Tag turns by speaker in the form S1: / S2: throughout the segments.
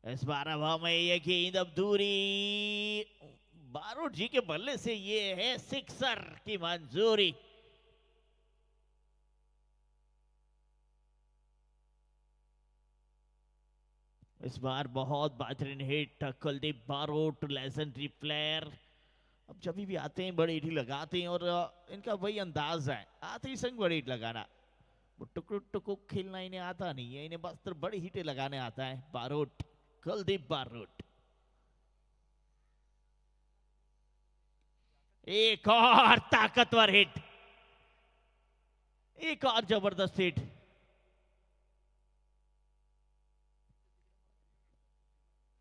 S1: इस बार हवा में ये गेंद अब दूरी, बारूद जी के बल्ले से ये है सिक्सर की मंजूरी। इस बार बहुत बेहतरीन hit Kuldeep Barot, legendary player. अब जब भी आते हैं बड़ी हिट लगाते हैं और इनका वही अंदाज है, आते ही संग बड़ी हिट लगाना। वो टुक टुक खेलना इन्हें आता नहीं है, इन्हें बस तो बड़ी हिटें लगाने आता है बारोट, कुलदीप बारोट। एक और ताकतवर हिट, एक और जबरदस्त हिट।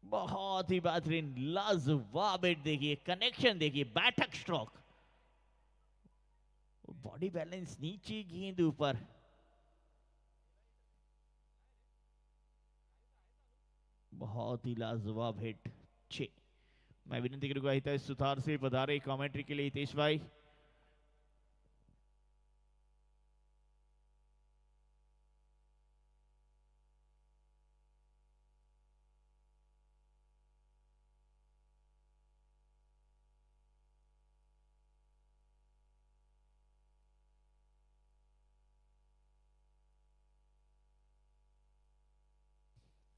S1: बहुत ही बेहतरीन लाजवाब हिट देखिए, कनेक्शन देखिए, बैठक स्ट्रोक, बॉडी बैलेंस नीचे, गेंद ऊपर। बहुत ही लाजवाब हिट। 6। मैं विनंती करूंगा हितेश सुथार से पधारे कमेंट्री के लिए। हितेश भाई,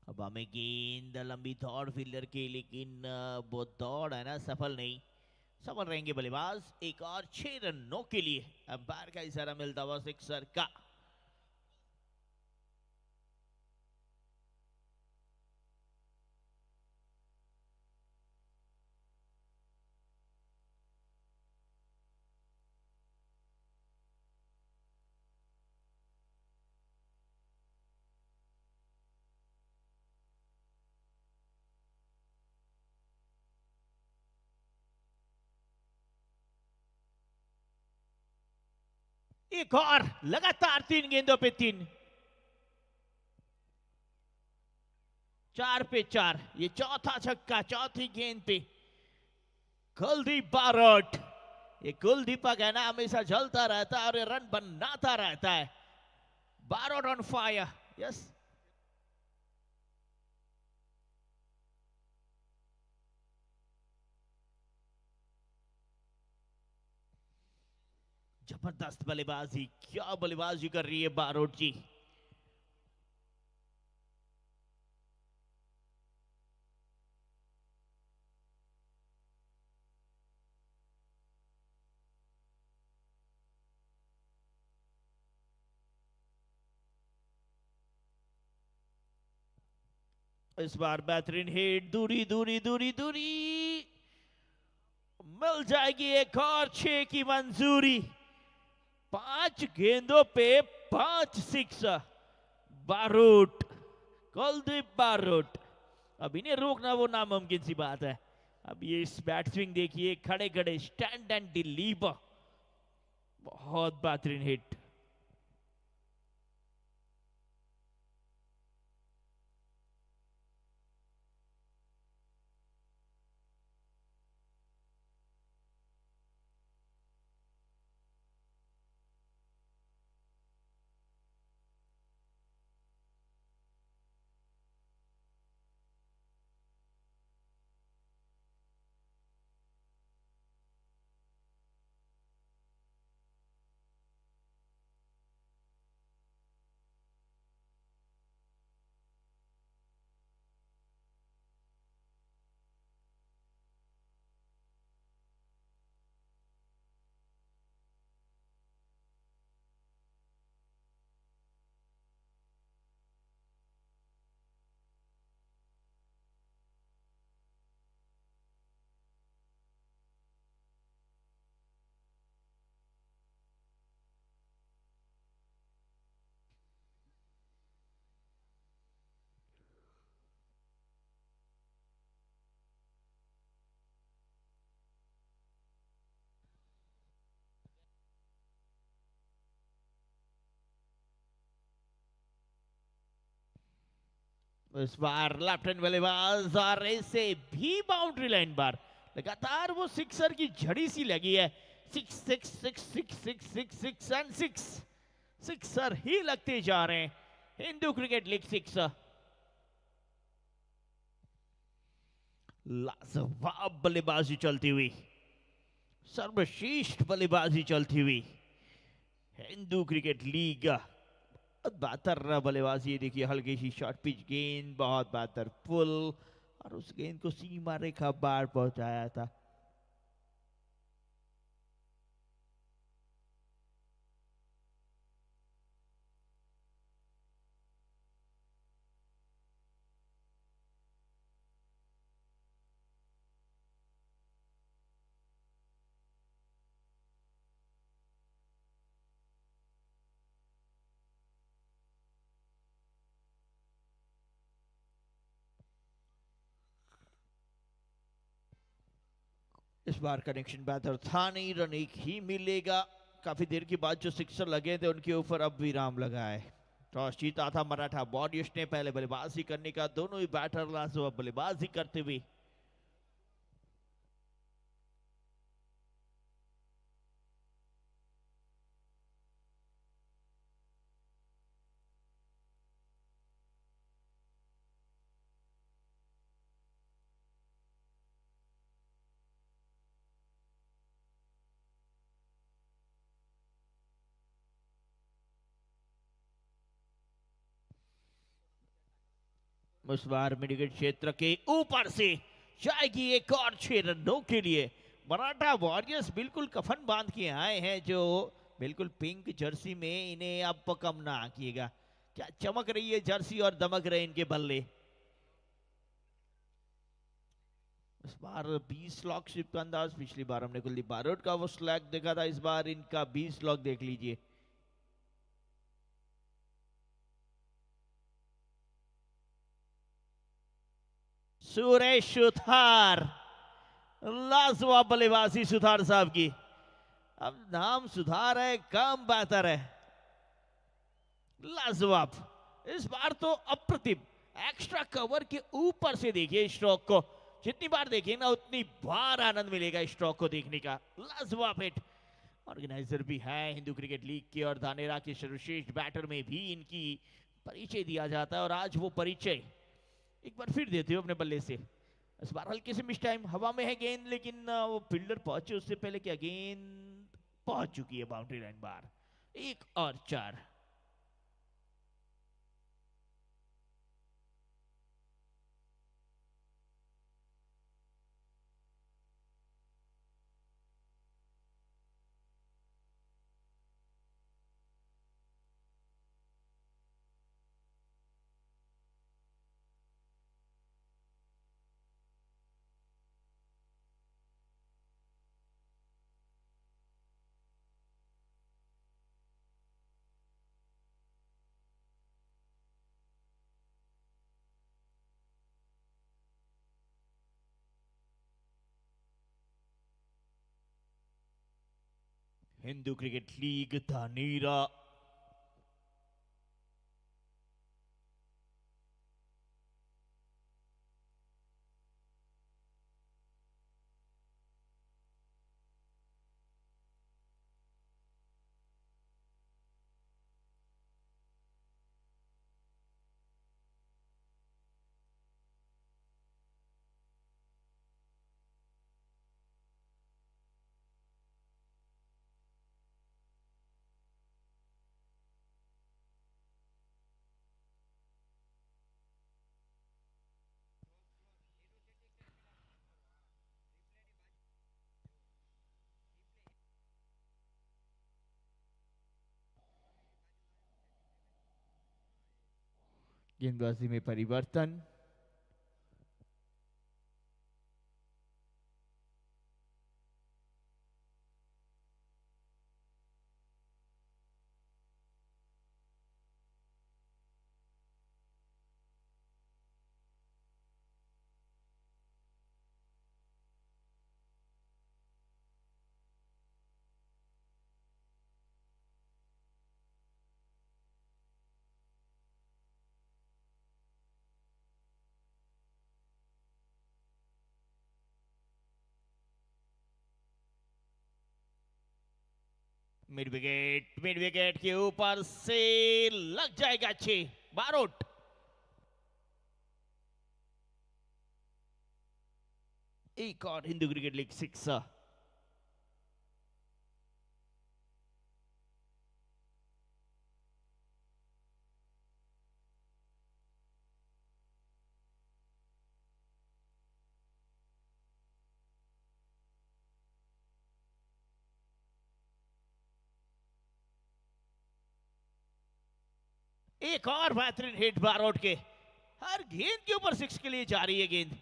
S1: अब हमें गेंद लंबी दौड़ फील्डर की, लेकिन वो दौड़ है ना सफल नहीं। सफल रहेंगे बल्लेबाज एक और 6 रनों के लिए। अंपायर का इशारा मिलता हुआ सिक्सर का। एक और लगातार 3 गेंदों पे 3, 4 पे 4, ये चौथा छक्का चौथी गेंद पे। कुलदीप बारोट, ये कुलदीपक है ना, हमेशा जलता रहता है और ये रन बनाता रहता है। Barot on fire, yes. जबरदस्त बल्लेबाजी, क्या बल्लेबाजी कर रही है बारोट जी। इस बार बेहतरीन हिट, दूरी दूरी दूरी दूरी, मिल जाएगी एक और 6 की मंजूरी। 5 गेंदों पे 5 सिक्स। बारूट, कुलदीप बारूट, अब इन्हें रोकना वो नामुमकिन सी बात है। अब ये इस बैट स्विंग देखिए, खड़े खड़े स्टैंड एंड डिलीवर, बहुत बेहतरीन हिट। इस बार लेफ्ट हैंड बल्लेबाज और ऐसे भी बाउंड्री लाइन बार, लगातार वो सिक्सर की झड़ी सी लगी है। 6 6 6 6 6 6 6 एंड 6, सिक्सर ही लगते जा रहे हैं। Hindu cricket league 6। लाजवाब बल्लेबाजी चलती हुई, सर्वश्रेष्ठ बल्लेबाजी चलती हुई हिंदू क्रिकेट लीग। बहुत बेहतर बल्लेबाजी, देखिए हल्की सी शॉर्ट पिच गेंद, बहुत बेहतर पुल, और उस गेंद को सीमा रेखा बाहर पहुंचाया था। इस बार कनेक्शन बेहतर था नहीं, रन एक ही मिलेगा। काफी देर के बाद जो सिक्सर लगे थे उनके ऊपर अब विराम लगा है। टॉस जीता था मराठा वॉरियर्स ने, पहले बल्लेबाजी करने का दोनों ही बैटर लाजवाब बल्लेबाजी करते हुए। इस बार मिडविकेट क्षेत्र के ऊपर से जाएगी एक और 6 रनों के लिए। मराठा वॉरियर्स बिल्कुल कफन बांध के आए हैं, जो बिल्कुल पिंक जर्सी में, इन्हें अब कम ना आकिएगा। क्या चमक रही है जर्सी और दमक रहे इनके बल्ले। इस बार 20 लॉक शिप का अंदाज, पिछली बार हमने कुलदीप बारोट का वो स्लैग देखा था, इस बार इनका 20 लॉक देख लीजिए। सुरेश सुथार, लाजवाब बल्लेबाजी सुथार साहब की। अब नाम सुधार है, काम बेहतर है, लाजवाब। इस बार तो अप्रतिम, एक्स्ट्रा कवर के ऊपर से देखिए स्ट्रोक को, जितनी बार देखिए ना उतनी बार आनंद मिलेगा स्ट्रोक को देखने का। लाजवाब हिट। ऑर्गेनाइजर भी है हिंदू क्रिकेट लीग के, और धानेरा के सर्वश्रेष्ठ बैटर में भी इनकी परिचय दिया जाता है, और आज वो परिचय एक बार फिर देते हो अपने बल्ले से। इस बार हल्के से मिस टाइम, हवा में है गेंद, लेकिन वो फील्डर पहुंचे उससे पहले क्या गेंद पहुंच चुकी है बाउंड्री लाइन बाहर। 1 और 4। Hindu cricket league Dhanera. गेंदबाजी में परिवर्तन। मिड विकेट के ऊपर से लग जाएगा 6। बारोट एक और हिंदू क्रिकेट लीग सिक्सर। एक और बेहतरीन हिट बारोट के, हर गेंद के ऊपर सिक्स के लिए जा रही है गेंद।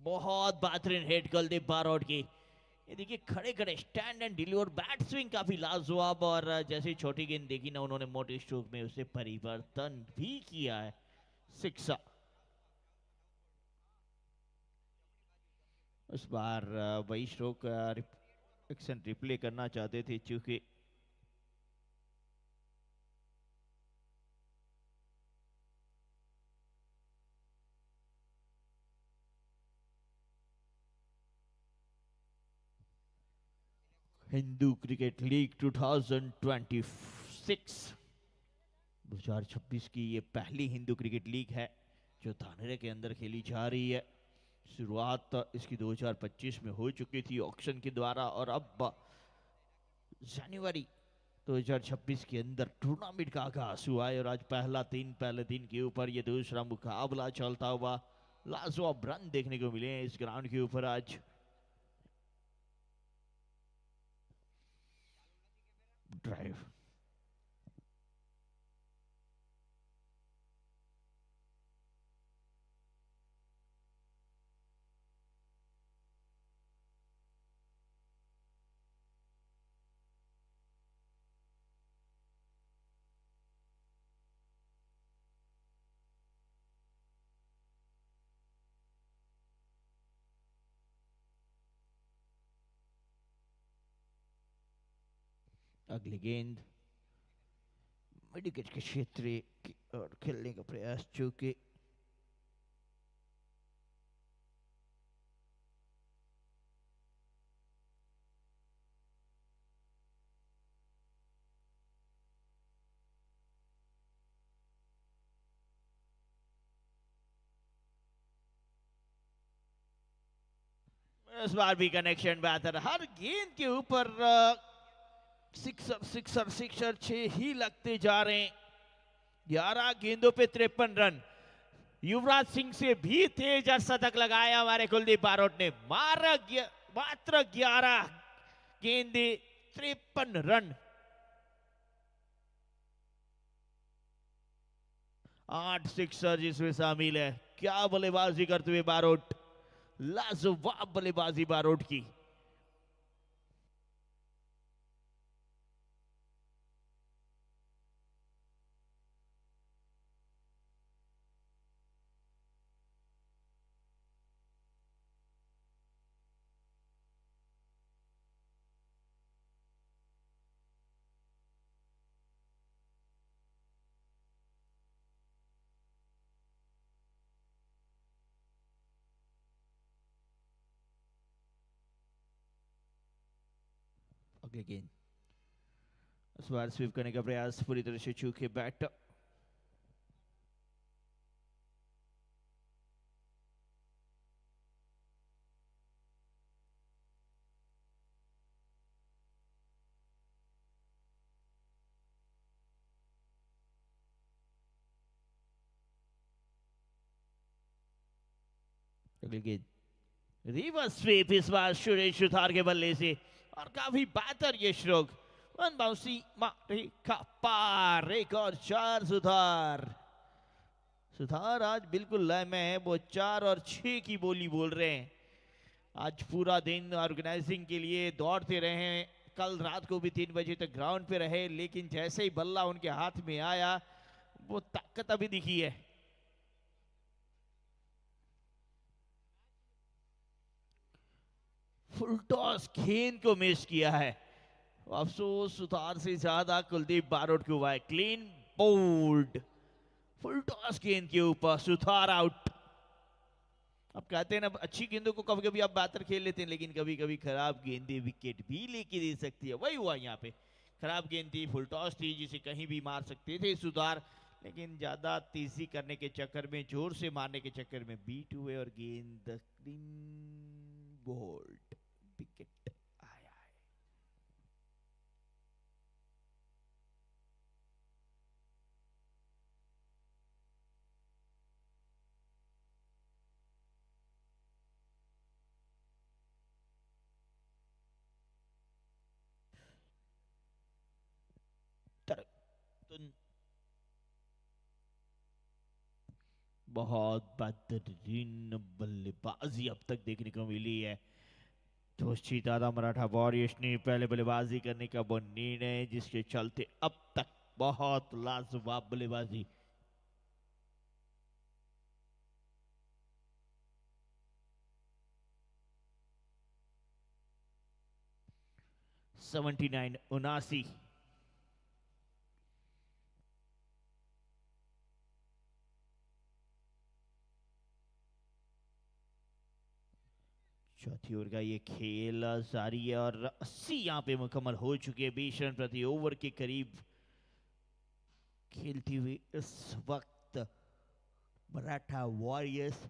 S1: बहुत बेहतरीन हिट कुलदीप बारोट की। ये देखिए खड़े खड़े stand and deliver bat swing काफी लाजवाब, और जैसे छोटी गेंद देखी ना उन्होंने मोटे स्ट्रोक में उसे परिवर्तन भी किया है। सिक्स। उस बार वही स्ट्रोक एक्शन रिप्ले करना चाहते थे, चूंकि हिंदू क्रिकेट लीग 2026 की ये पहली हिंदू क्रिकेट लीग है जो धानेरे के अंदर खेली जा रही है। शुरुआत इसकी 2025 में हो चुकी थी ऑक्शन के द्वारा, और अब जनवरी 2026 के अंदर टूर्नामेंट का आगाज हुआ है। और आज पहले दिन के ऊपर ये दूसरा मुकाबला चलता हुआ, लाजवाब रन देखने को मिले हैं इस ग्राउंड के ऊपर आज। ड्राइव अगली गेंद मिड विकेट के क्षेत्र और खेलने का प्रयास, चूंकि इस बार भी कनेक्शन बेहतर, हर गेंद के ऊपर सिक्सर सिक्सर सिक्सर 6 ही लगते जा रहे हैं। 11 गेंदों पे 53 रन। युवराज सिंह से भी तेज शतक लगाया हमारे कुलदीप बारोट ने। मात्र 11 गेंदे 53 रन। 8 सिक्सर जिसमें शामिल है। क्या बल्लेबाजी करते हुए बारोट, लाजवाब बल्लेबाजी बारोट की। अगली गेंद इस बार स्वीप करने का प्रयास, पूरी तरह से चूके बैट। अगली गेंद रिवर्स स्वीप, इस बार सुरेश सुथार के बल्ले से, और काफी बेहतर ये स्ट्रोक। वन बाउंसी मारे का पार, एक और 4 सुथार। सुथार आज बिल्कुल लय में है, वो 4 और 6 की बोली बोल रहे हैं। आज पूरा दिन ऑर्गेनाइजिंग के लिए दौड़ते रहे हैं। कल रात को भी 3 बजे तक ग्राउंड पे रहे, लेकिन जैसे ही बल्ला उनके हाथ में आया वो ताकत अभी दिखी है। फुल टॉस गेंद को मिस किया है। अफसोस सुथार से ज्यादा कुलदीप बारोट को हुआ है। क्लीन बोल्ड, फुल टॉस गेंद के ऊपर सुथार आउट। अब कहते हैं ना, अच्छी गेंदों को कभी कभी आप बेहतर खेल लेते हैं, लेकिन कभी कभी खराब गेंदें विकेट भी लेके दे सकती है। वही हुआ यहाँ पे, खराब गेंद थी, फुल टॉस थी, जिसे कहीं भी मार सकते थे सुधार, लेकिन ज्यादा तेजी करने के चक्कर में, जोर से मारने के चक्कर में बीट हुए और गेंद क्लीन बोल्ड विकेट आया है। बहुत बेहतरीन बल्लेबाजी अब तक देखने को मिली है। जोशी दादा मराठा वॉरियर्स ने पहले बल्लेबाजी करने का वो निर्णय, जिसके चलते अब तक बहुत लाजवाब बल्लेबाजी। सेवेंटी 79 चौथी ओवर का ये खेल जारी है और 80 यहां पे मुकम्मल हो चुके हैं। 20 रन प्रति ओवर के करीब खेलती हुई इस वक्त मराठा वॉरियर्स।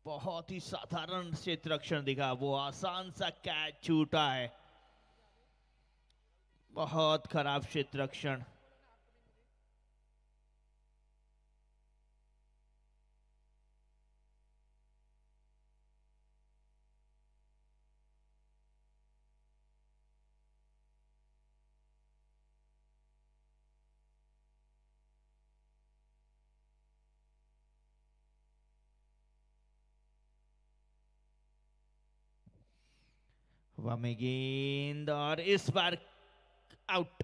S1: बहुत ही साधारण क्षेत्र रक्षण दिखा, वो आसान सा कैच छूटा है। बहुत खराब क्षेत्र रक्षण। हवा में गेंद और इस बार आउट।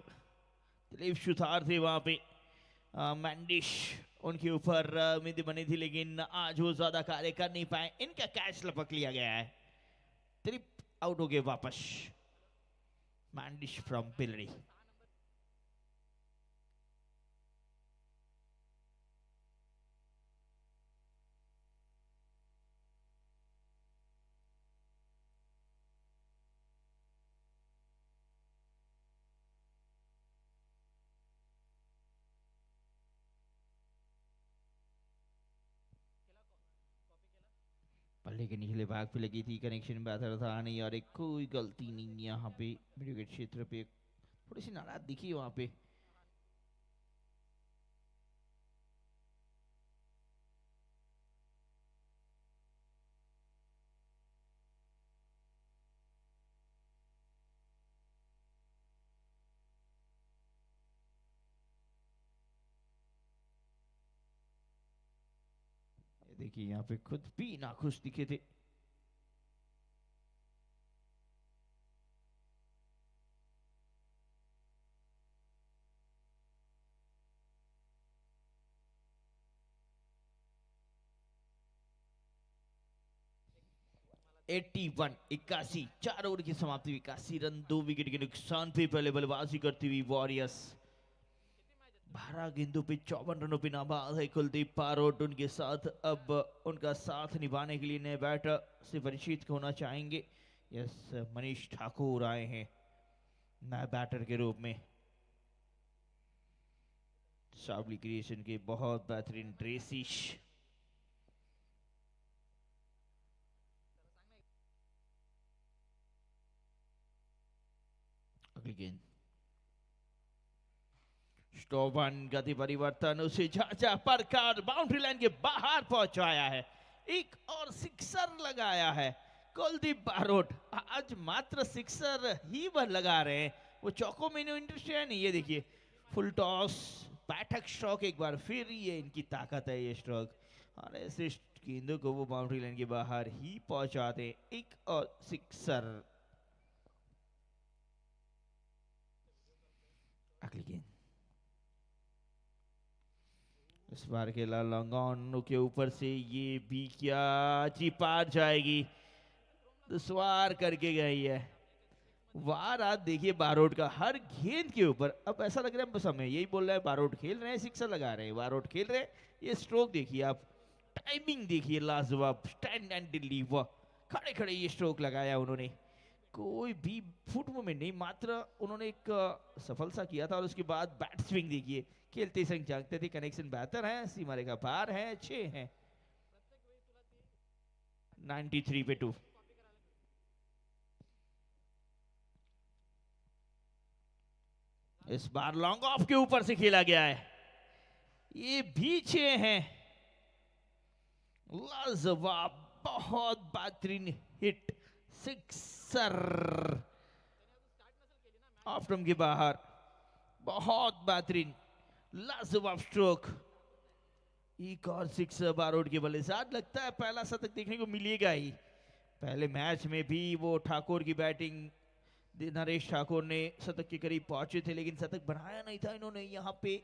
S1: दिलीप सुथार थे वहां पे, मैंडिश उनके ऊपर उम्मीद बनी थी, लेकिन आज वो ज्यादा कार्य कर नहीं पाए। इनका कैच लपक लिया गया है। दिलीप आउट हो गए वापस। मैंडिश फ्रॉम पिलरी। पल्ले के निचले भाग पे लगी थी, कनेक्शन बेहतर था नहीं और एक कोई गलती नहीं यहाँ पे मिड विकेट क्षेत्र पे। थोड़ी सी नाराज दिखी वहां पे। देखिए यहाँ पे खुद भी नाखुश दिखे थे। एट्टी 81 4 ओवर की समाप्ति, 81 रन 2 विकेट के नुकसान पे पहले बल्लेबाजी करती हुई वॉरियर्स। 12 गेंदों पे 54 रनों पे नाबाद है कुलदीप बारोट। उनके साथ अब उनका साथ निभाने के लिए नए बैटर से परिचित होना चाहेंगे। यस, मनीष ठाकुर आए हैं नए बैटर के रूप में। सावली क्रिएशन के बहुत बेहतरीन ड्रेसिश। अगली गेंद स्टोवन, गति परिवर्तन, उसे झांझा पर कर बाउंड्री लाइन के बाहर पहुंचाया है। एक और सिक्सर लगाया है कुलदीप बारोट। आज मात्र सिक्सर ही लगा रहे हैं, वो चौको में इंटरेस्ट है नहीं। ये देखिए फुल टॉस, बैठक स्ट्रोक, एक बार फिर ये इनकी ताकत है ये स्ट्रोक, और ऐसे गेंदों को वो बाउंड्री लाइन के बाहर ही पहुंचाते। एक और सिक्सर। अगली गेंद इस बार खेला लॉन्ग ऑन के ऊपर से, ये भी क्या जी पार जाएगी, दुश्वार करके गई है। वार आज देखिए बारोट का हर गेंद के ऊपर। अब ऐसा लग रहा है बस हमें यही बोल रहा है बारोट खेल रहे हैं, सिक्सर लगा रहे हैं, बारोट खेल रहे हैं। ये स्ट्रोक देखिए आप, टाइमिंग देखिए लाजवाब, स्टैंड एंड डिलीवर, खड़े खड़े ये स्ट्रोक लगाया उन्होंने, कोई भी फुट मूवमेंट नहीं, मात्र उन्होंने एक सफल सा किया था। और उसके बाद बैट स्विंग देखिए, खेलते संग जागते थे, कनेक्शन बेहतर है, सीमा रेखा पार है, अच्छे हैं। 93 पे 2। इस बार लॉन्ग ऑफ के ऊपर से खेला गया है, ये भी 6 हैं। लाजवाब, बहुत बेहतरीन हिट, सिक्सर ऑफ स्टंप के बाहर, बहुत बेहतरीन लाजवाब स्ट्रोक, एक और सिक्सर बारोट के बल्ले से। आज लगता है पहला शतक देखने को मिलेगा ही। पहले मैच में भी वो ठाकुर की बैटिंग, नरेश ठाकुर ने शतक के करीब पहुंचे थे, लेकिन शतक बनाया नहीं था इन्होंने। यहाँ पे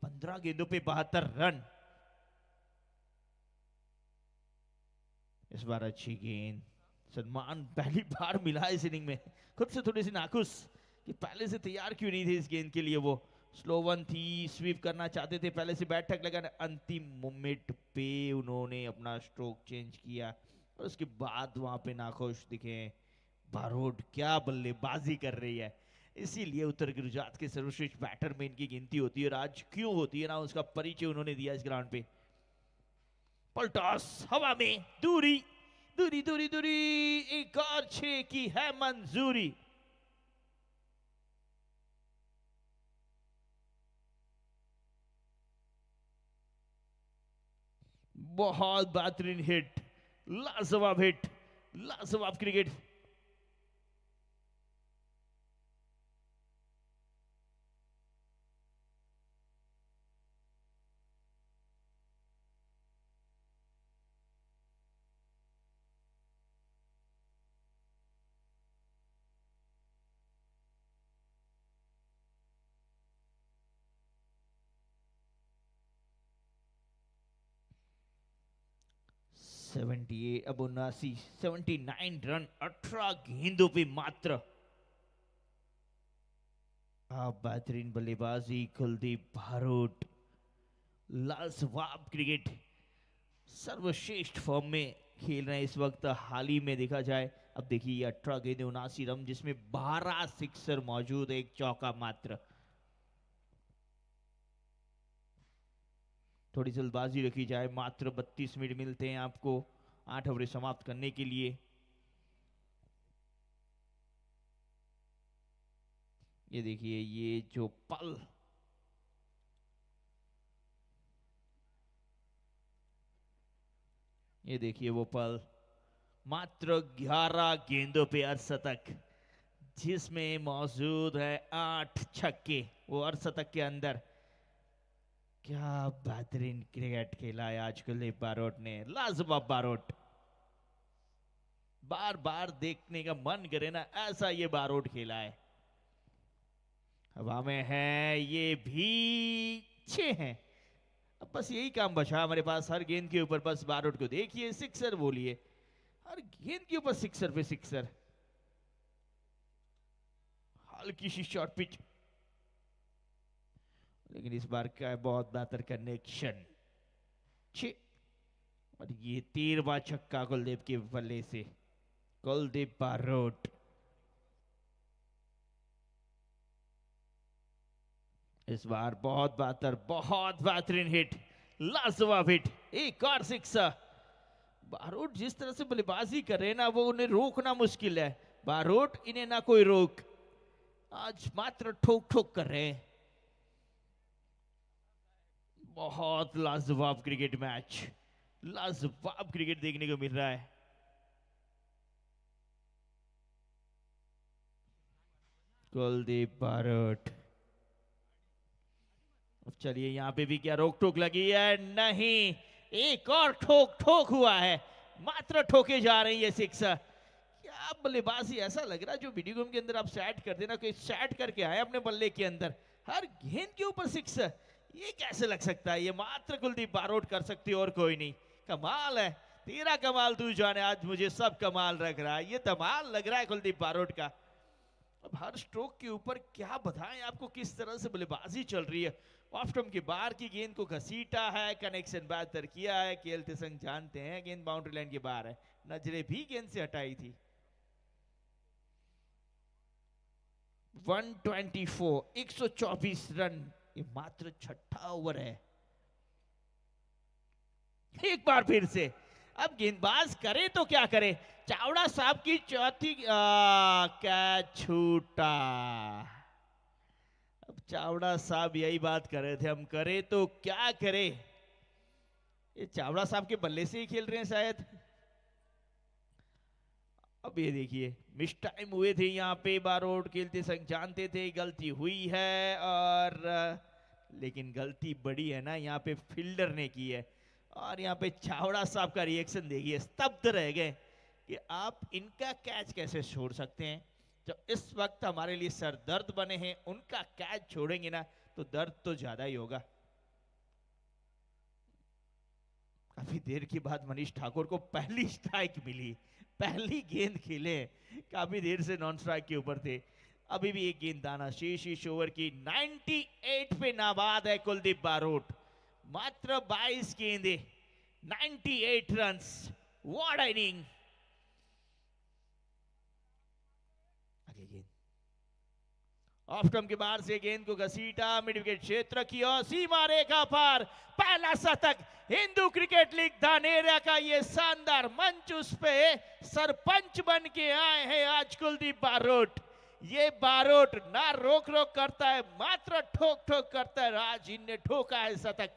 S1: 15 गेंदों पे 72 रन। इस बार अच्छी गेंद, सलमान पहली बार मिला इस इनिंग में, खुद से थोड़ी सी नाखुश कि पहले से तैयार क्यों नहीं थे इस गेंद के लिए। वो स्लो वन थी, स्वीप करना चाहते थे, पहले से बैट ठक लगाने, अंतिम मोमेंट पे उन्होंने अपना स्ट्रोक चेंज किया और उसके बाद वहां पे नाखुश दिखे। बारोट क्या बल्लेबाजी कर रही है, इसीलिए उत्तर गुजरात के सर्वश्रेष्ठ बैटर में इनकी गिनती होती है, और आज क्यों होती है ना, उसका परिचय उन्होंने दिया इस ग्राउंड पे। पलटॉस हवा में, दूरी दूरी दूरी दूरी, एक और 6 की है मंजूरी। बहुत बेहतरीन हिट, लाजवाब हिट, लाजवाब क्रिकेट। अब 79 रन 18 गेंदों पे मात्र। बेहतरीन बल्लेबाजी कुलदीप बारोट, लाजवाब क्रिकेट, सर्वश्रेष्ठ फॉर्म में खेल रहे हैं इस वक्त हाल ही में देखा जाए। अब देखिए 18 गेंदे 79 रन, जिसमें 12 सिक्सर मौजूद है, एक चौका मात्र। थोड़ी जल्दबाजी रखी जाए, मात्र 32 मिनट मिलते हैं आपको 8 ओवर समाप्त करने के लिए। ये देखिए ये जो पल, ये देखिए वो पल, मात्र 11 गेंदों पे अर्धशतक, जिसमें मौजूद है 8 छक्के वो अर्धशतक के अंदर। क्या बेहतरीन क्रिकेट खेला है आज कुलदीप बारोट ने, लाजवाब बारोट। बार बार देखने का मन करे ना, ऐसा ये बारोट खेला है। हवा में है, ये भी 6 हैं। अब बस यही काम बचा हमारे पास, हर गेंद के ऊपर बस बारोट को देखिए, सिक्सर बोलिए, हर गेंद के ऊपर सिक्सर पे सिक्सर। हल्की सी शॉर्ट पिच, लेकिन इस बार का है बहुत बेहतर कनेक्शन। 6 और ये 13वां छक्का कुलदीप के बल्ले से, कुलदीप बारोट। इस बार बहुत बेहतरीन हिट, लाजवाब हिट, एक और सिक्सर। बारोट जिस तरह से बल्लेबाजी कर रहे हैं ना, वो उन्हें रोकना मुश्किल है। बारोट इन्हें ना कोई रोक, आज मात्र ठोक ठोक कर रहे हैं। बहुत लाजवाब क्रिकेट मैच, लाजवाब क्रिकेट देखने को मिल रहा है। कुलदीप बारोट, चलिए यहाँ पे भी क्या रोक टोक लगी है? नहीं, एक और ठोक ठोक हुआ है, मात्र ठोके जा रही है सिक्स। क्या बल्लेबाजी, ऐसा लग रहा है जो वीडियो गेम के अंदर आप सेट कर देना, कोई सेट करके आए अपने बल्ले के अंदर, हर गेंद के ऊपर सिक्स। ये कैसे लग सकता है? ये मात्र कुलदीप बारोट कर सकती है और कोई नहीं। कमाल है, तेरा कमाल तू जाने, आज मुझे सब कमाल लग रहा है, ये कमाल लग रहा है कुलदीप बारोट का। अब हर स्ट्रोक के ऊपर क्या बताएं आपको किस तरह से बल्लेबाजी चल रही है। ऑफ स्टंप के बाहर की गेंद को घसीटा है, कनेक्शन बेहतर किया है। केएल तिसंग जानते हैं गेंद बाउंड्री लाइन के बाहर है, नजरें भी गेंद से हटाई थी। 124, 124 रन, ये मात्र छठा ओवर है। एक बार फिर से, अब गेंदबाज करे तो क्या करे? चावड़ा साहब की चौथी कैच छूटा। अब चावड़ा साहब यही बात कर रहे थे, हम करे तो क्या करे। ये चावड़ा साहब के बल्ले से ही खेल रहे हैं शायद। अब ये देखिए, मिस टाइम हुए थे यहाँ पे बारोट, खेलते संग जानते थे गलती हुई है, और लेकिन गलती बड़ी है ना यहाँ पे फील्डर ने की है। और यहाँ पे चावड़ा साहब का रिएक्शन देखिए, स्तब्ध रह गए कि आप इनका कैच कैसे छोड़ सकते हैं। जो इस वक्त हमारे लिए सर दर्द बने हैं, उनका कैच छोड़ेंगे ना तो दर्द तो ज्यादा ही होगा। काफी देर के बाद मनीष ठाकुर को पहली स्ट्राइक मिली, पहली गेंद खेले, काफी देर से नॉन स्ट्राइक के ऊपर थे। अभी भी एक गेंद दाना शेष इस ओवर की। 98 पे नाबाद है कुलदीप बारोट, मात्र 22 गेंदे, 98 रन्स, व्हाट इनिंग। अगली गेंद ऑफ स्टंप के बाहर से गेंद को घसीटा, मिड विकेट क्षेत्र की और सीमा रेखा पार, पहला शतक। हिंदू क्रिकेट लीग धानेरा का ये शानदार मंच, उस पे सरपंच बन के आए हैं आज कुलदीप बारोट। ये बारोट ना रोक रोक करता है, मात्र ठोक ठोक करता है। राज ने ठोका है शतक,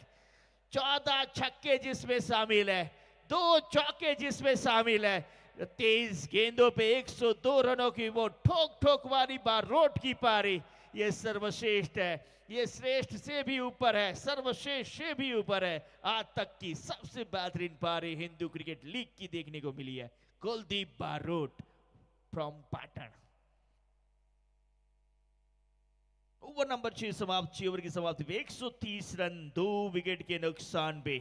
S1: 14 छक्के जिसमें शामिल है, 2 चौके जिसमें शामिल है। 23 गेंदों पे 102 रनों की वो ठोक ठोक वाली बारोट की पारी, ये सर्वश्रेष्ठ है, ये श्रेष्ठ से भी ऊपर है, सर्वश्रेष्ठ से भी ऊपर है। आज तक की सबसे बेहतरीन पारी हिंदू क्रिकेट लीग की देखने को मिली है। Kuldeep Barot from Patan. Over number 6 समाप्त, 6 ओवर की समाप्ति पे 130 रन 2 विकेट के नुकसान पे।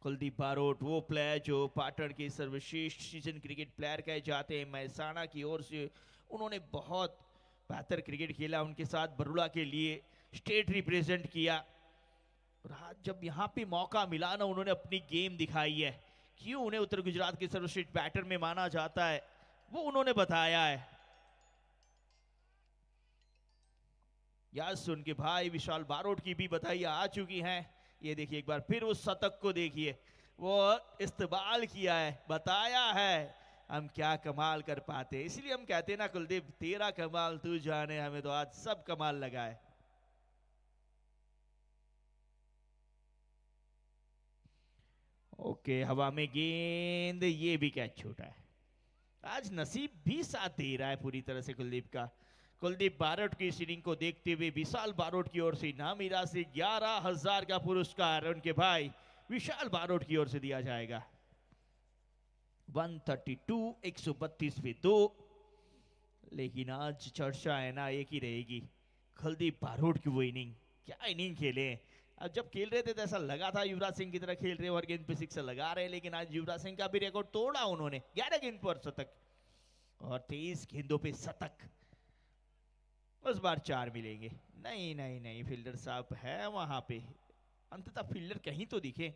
S1: कुलदीप बारोट वो प्लेयर जो पाटन के सर्वश्रेष्ठ सीजन क्रिकेट प्लेयर कहे जाते हैं। महसाना की ओर से उन्होंने बहुत बेहतर क्रिकेट खेला, उनके साथ बरुड़ा के लिए स्टेट रिप्रेजेंट किया। और आज जब यहाँ पे मौका मिला ना, उन्होंने अपनी गेम दिखाई है। क्यों उन्हें उत्तर गुजरात के सर्वश्रेष्ठ बैटर में माना जाता है, वो उन्होंने बताया है। याद सुन के भाई विशाल बारोट की भी बधाई आ चुकी हैं। ये देखिए एक बार फिर उस शतक को देखिए, वो इस्तेमाल किया है, बताया है हम क्या कमाल कर पाते हैं। इसलिए हम कहते हैं ना कुलदीप, तेरा कमाल तू जाने, हमें तो आज सब कमाल लगा है। ओके, हवा में गेंद, ये भी कैच छोटा है। आज नसीब भी साथ दे रहा है पूरी तरह से कुलदीप का। कुलदीप बारोट की इस इनिंग को देखते हुए विशाल बारोट की ओर से इनामी राशि 11,000 का पुरस्कार उनके भाई विशाल बारोट की ओर से दिया जाएगा। 132, 132 पे 2। लेकिन आज चर्चा है ना एक ही रहेगी, कुलदीप बारोट की वो इनिंग, क्या इनिंग खेले। अब जब खेल रहे थे तो ऐसा लगा था युवराज सिंह की तरह खेल रहे और गेंद पे सिक्स लगा रहे, लेकिन आज युवराज सिंह का भी रिकॉर्ड तोड़ा उन्होंने, 11 गेंद पर शतक और 23 गेंदों पे शतक। इस बार 4 मिलेंगे। नहीं नहीं नहीं, फील्डर साहब है वहां पे, अंततः फील्डर कहीं तो दिखे।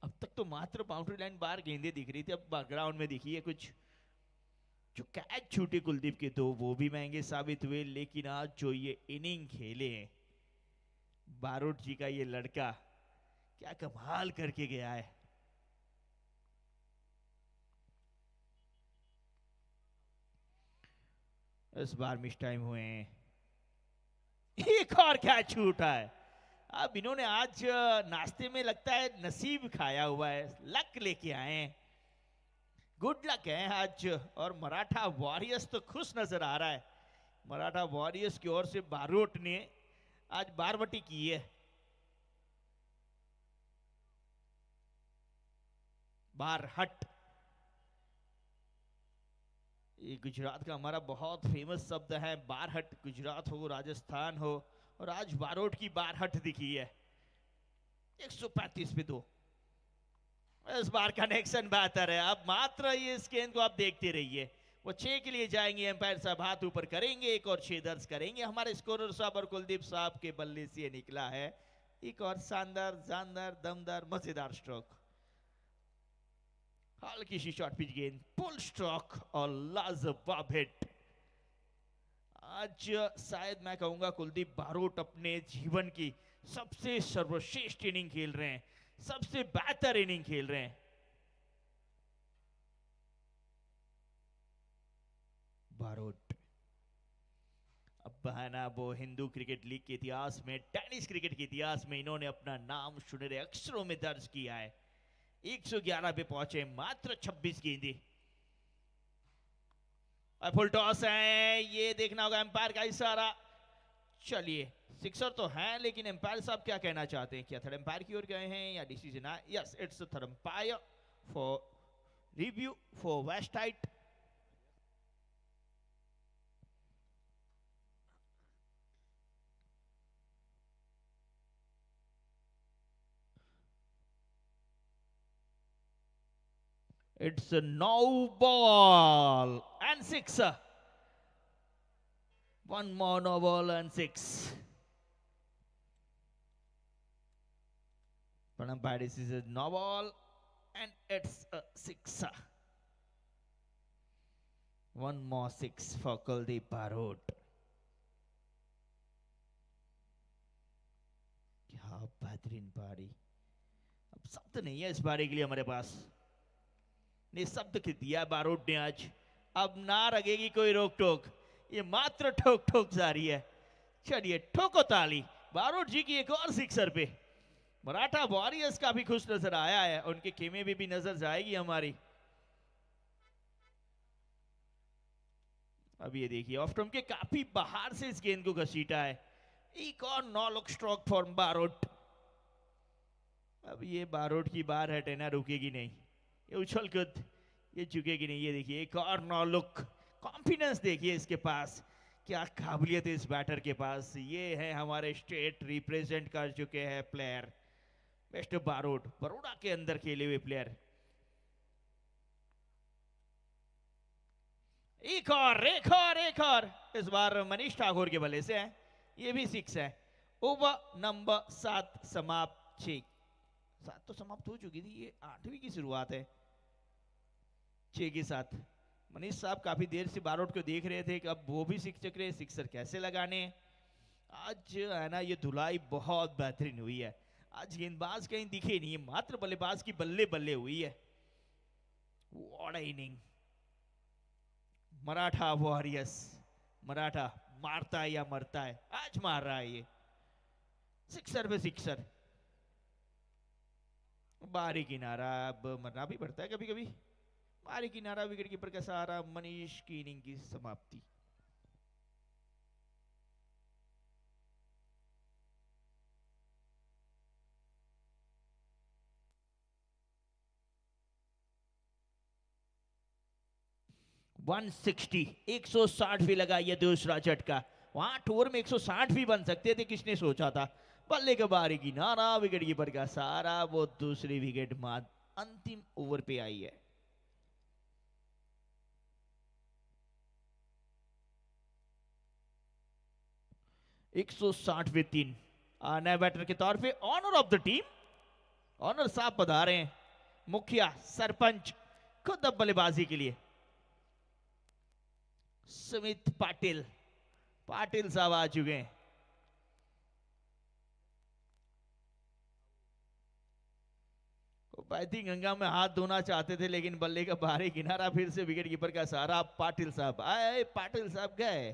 S1: अब तक तो मात्र बाउंड्री लाइन बाहर गेंदें दिख रही थी, अब बैकग्राउंड में दिखी है कुछ। जो कैच छूटे कुलदीप के 2 वो भी महंगे साबित हुए, लेकिन आज जो ये इनिंग खेले हैं बारोट जी का ये लड़का, क्या कमाल करके गया है। इस बार मिस टाइम हुए हैं, एक और कैच छूटा है। अब इन्होंने आज नाश्ते में लगता है नसीब खाया हुआ है, लक लेके आए हैं, गुड लक है आज। और मराठा वॉरियर्स तो खुश नजर आ रहा है। मराठा वॉरियर्स की ओर से बारोट ने आज बारवटी की है। बारहट, ये गुजरात का हमारा बहुत फेमस शब्द है, बारहट। गुजरात हो, राजस्थान हो, और आज बारोट की बारहट दिखी है। 135 पे 2। इस बार कनेक्शन बेहतर है। अब मात्र ये इस गेंद को आप देखते रहिए, वो 6 के लिए जाएंगे। एम्पायर साहब हाथ ऊपर करेंगे, एक और 6 दर्ज करेंगे। हमारे स्कोरर साहब और कुलदीप साहब के बल्ले से ये निकला है एक और शानदार, जानदार, दमदार, मजेदार स्ट्रोक। हल्की सी शॉर्ट पिच गेंद, पुल स्ट्रोक और लाजवाब हिट। आज शायद मैं कहूंगा कुलदीप बारोट अपने जीवन की सबसे सर्वश्रेष्ठ इनिंग खेल रहे हैं, सबसे बेहतर इनिंग खेल रहे हैं। बारोट अब है ना वो हिंदू क्रिकेट लीग के इतिहास में, टेनिस क्रिकेट के इतिहास में इन्होंने अपना नाम सुनहरे अक्षरों में दर्ज किया है। 111 पे पहुंचे, मात्र 26 गेंदे। फुल टॉस है, ये देखना होगा एम्पायर का इशारा। चलिए, सिक्सर तो है, लेकिन एम्पायर साहब क्या कहना चाहते हैं? क्या थर्ड एम्पायर की ओर गए हैं या डिसीजन है? Yes, it's third umpire for review for waist height. It's a no ball and 6. One more no ball and 6. But umpire decision no ball and it's a 6. One more 6 for Kuldeep Barot. क्या बेहतरीन पारी। अब शब्द नहीं है इस पारी के लिए हमारे पास। निशब्द खिल दिया बारोट ने आज। अब ना लगेगी कोई रोक टोक, ये मात्र ठोक ठोक जारी है। चलिए, ठोको ताली बारोट जी की एक और सिक्सर पे। मराठा वॉरियर्स काफी खुश नजर आया है, उनके खेमे में भी नजर जाएगी हमारी। अब ये देखिए, ऑफ स्टंप के काफी बाहर से इस गेंद को घसीटा है। एक और no look stroke for Barot. अब ये बारोट की बार है ना, रुकेगी नहीं, ये उछल कूद ये झुकेगी नहीं। ये देखिए, एक और नो लुक। कॉन्फिडेंस देखिए इसके पास, क्या काबिलियत है इस बैटर के पास। ये है हमारे स्टेट रिप्रेजेंट कर चुके हैं प्लेयर मिस्टर बारोट, बड़ौदा के अंदर खेले हुए प्लेयर। एक और, एक और, एक और। इस बार मनीष ठाकुर के बल्ले से है, ये भी 6 है। ओवर नंबर 7 समाप्त। 7 तो समाप्त हो चुकी थी, ये 8वीं की शुरुआत है 6 के साथ। मनीष साहब काफी देर से बारोट को देख रहे थे कि अब वो भी सिक्स रहे, सिक्सर कैसे लगाने। आज है ना, ये धुलाई बहुत बेहतरीन हुई है। आज गेंदबाज कहीं दिखे नहीं है, मात्र बल्लेबाज की बल्ले बल्ले हुई है। What a inning. Maratha warriors, Maratha मारता है या मरता है, आज मार रहा है ये। सिक्सर पे सिक्सर, बाहरी किनारा। अब मरना भी पड़ता है कभी कभी। बाहरी किनारा, विकेट कीपर का सहारा। मनीष की इनिंग की समाप्ति। वन 160 भी लगा ये दूसरा झटका। वहां टूर में 160 भी बन सकते थे, किसने सोचा था। बल्ले के बाहरी किनारा, विकेट कीपर का सहारा। वो दूसरी विकेट मात अंतिम ओवर पे आई है। एक 160 नए बैटर के तौर पे owner of the team, owner साहब पधारे हैं। मुखिया सरपंच खुद अब बल्लेबाजी के लिए। सुमित पाटिल, पाटिल साहब आ चुके हैं। बैटिंग गंगा में हाथ धोना चाहते थे, लेकिन बल्ले का बाहरी किनारा, फिर से विकेट कीपर का सहारा। पाटिल साहब आए, पाटिल साहब गए।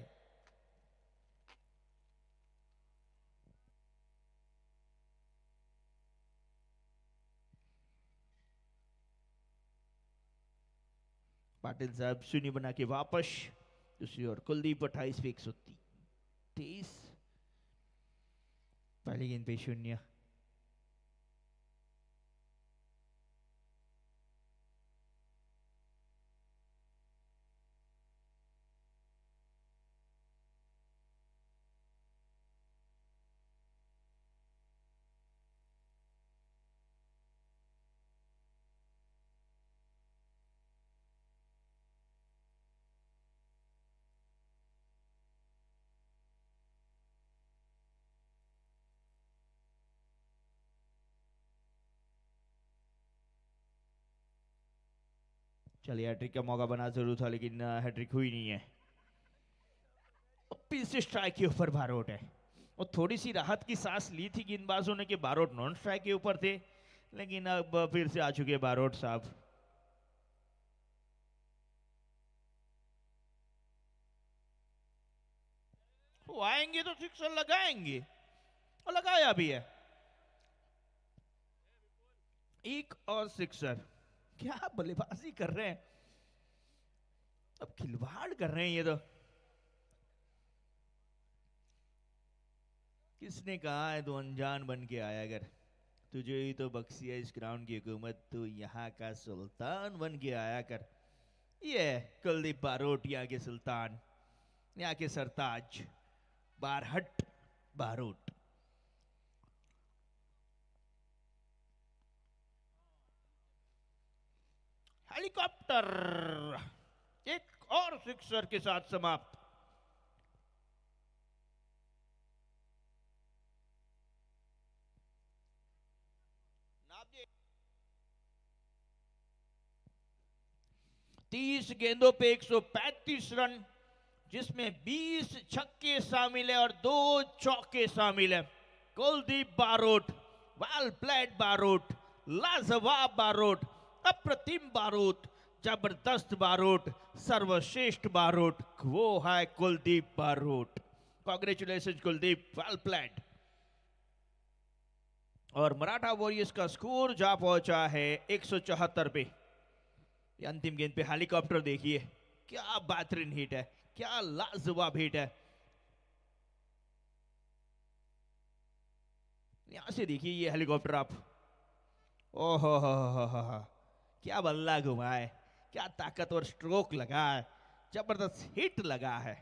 S1: पाटिल साहब शून्य बना के वापस। दूसरी ओर कुलदीप 28 पे 123। पहली गेंद पे शून्य। चलिए हैट्रिक का मौका बना जरूर था, लेकिन हैट्रिक हुई नहीं है। फिर से स्ट्राइक के ऊपर बारोट है। और थोड़ी सी राहत की सांस ली थी गेंदबाजों ने कि बारोट नॉन स्ट्राइक के ऊपर थे, लेकिन अब फिर से आ चुके बारोट साहब। वो आएंगे तो सिक्सर लगाएंगे, और लगाया भी है। एक और सिक्सर। क्या बल्लेबाजी कर रहे हैं, अब खिलवाड़ कर रहे हैं ये तो। किसने कहा है तू अनजान बन के आया कर, तुझे ही तो बख्शी है इस ग्राउंड की हुकूमत, तू यहाँ का सुल्तान बन के आया कर। ये कुलदीप बारोट यहाँ के सुल्तान, यहाँ के सरताज बारहट बारोट। हेलीकॉप्टर एक और सिक्सर के साथ समाप्त। तीस गेंदों पे 135 रन, जिसमें 20 छक्के शामिल है और 2 चौके शामिल है। कुलदीप बारोट, वेल प्लेड बारोट, लाजवाब बारोट, अप्रतिम बारोट, जबरदस्त बारोट, सर्वश्रेष्ठ बारोट, वो है Kuldeep Barot. Congratulation Kuldeep, well played. और मराठा वॉरियर्स का स्कोर जा पहुंचा है 174 पे। अंतिम गेंद पे हेलीकॉप्टर देखिए, क्या बेहतरीन हिट है, क्या लाजवाब हिट है। यहां से देखिए ये हेलीकॉप्टर आप, ओहो हो, क्या बल्ला घुमा है, क्या ताकतवर स्ट्रोक लगा है, जबरदस्त हिट लगा है।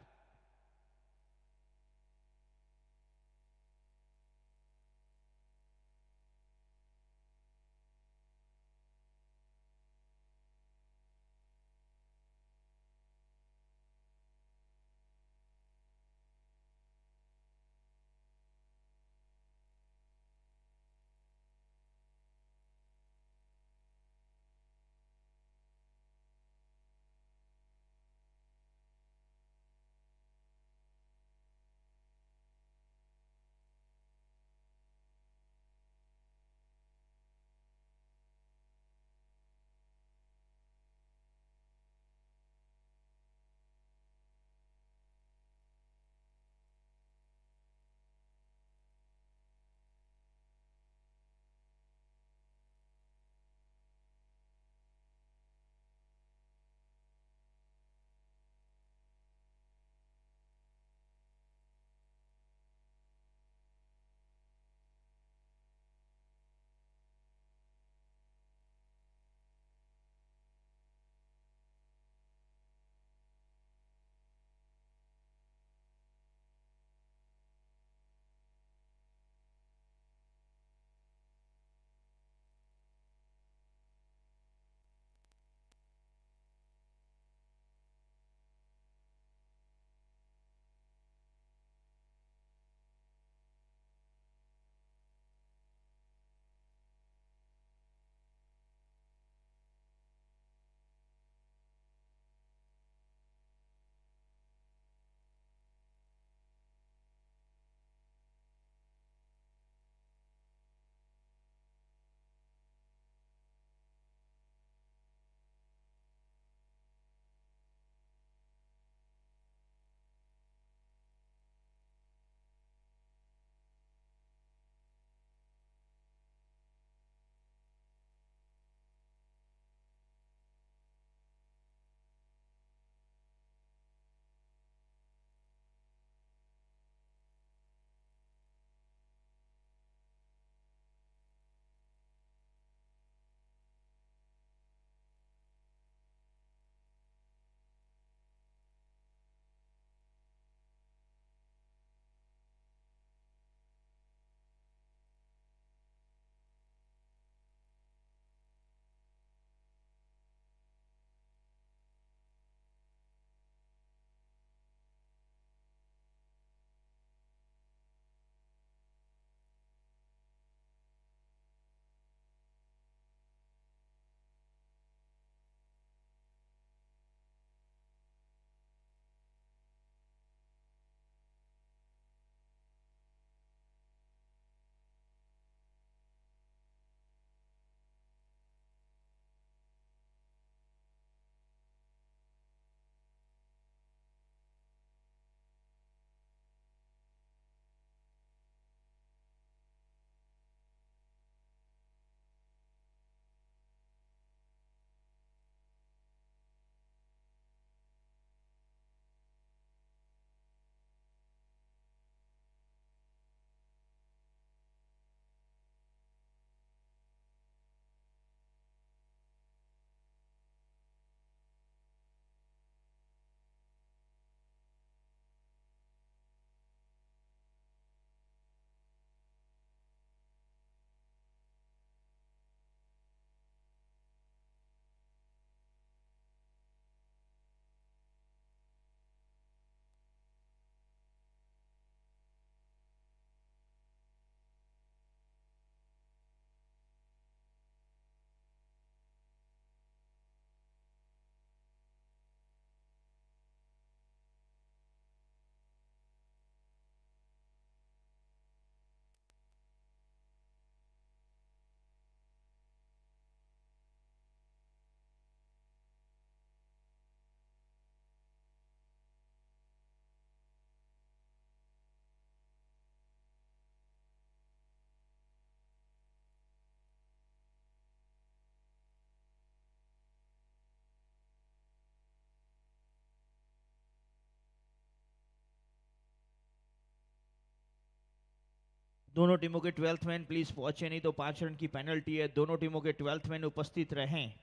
S1: दोनों टीमों के 12th मैन प्लीज पहुंचे, नहीं तो 5 रन की पेनल्टी है। दोनों टीमों के 12th मैन उपस्थित रहें।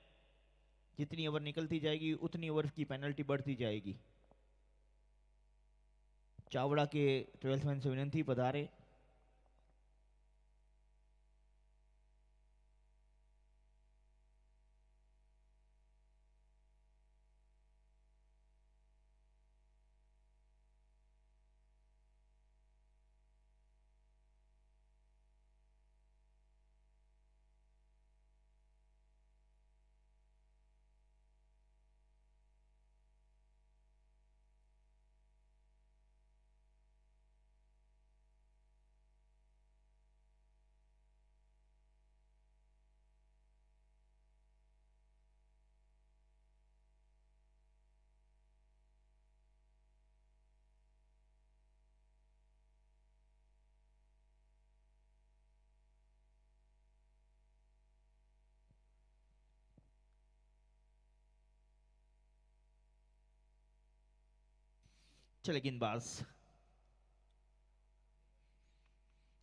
S1: जितनी ओवर निकलती जाएगी उतनी ओवर की पेनल्टी बढ़ती जाएगी। चावड़ा के 12th मैन से विनंती, पधारे। चले गेंदबाज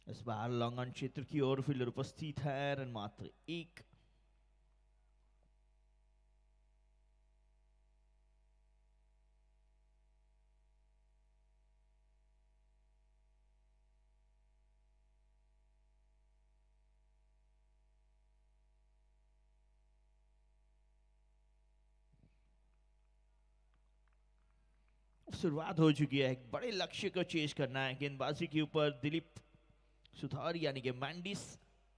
S1: इस बार लॉन्ग ऑन क्षेत्र की ओर फील्डर उपस्थित है। रन मात्र 1। शुरुआत हो चुकी है। एक बड़े लक्ष्य को चेज करना है। गेंदबाजी के ऊपर दिलीप सुथार यानी कि मैंडिस,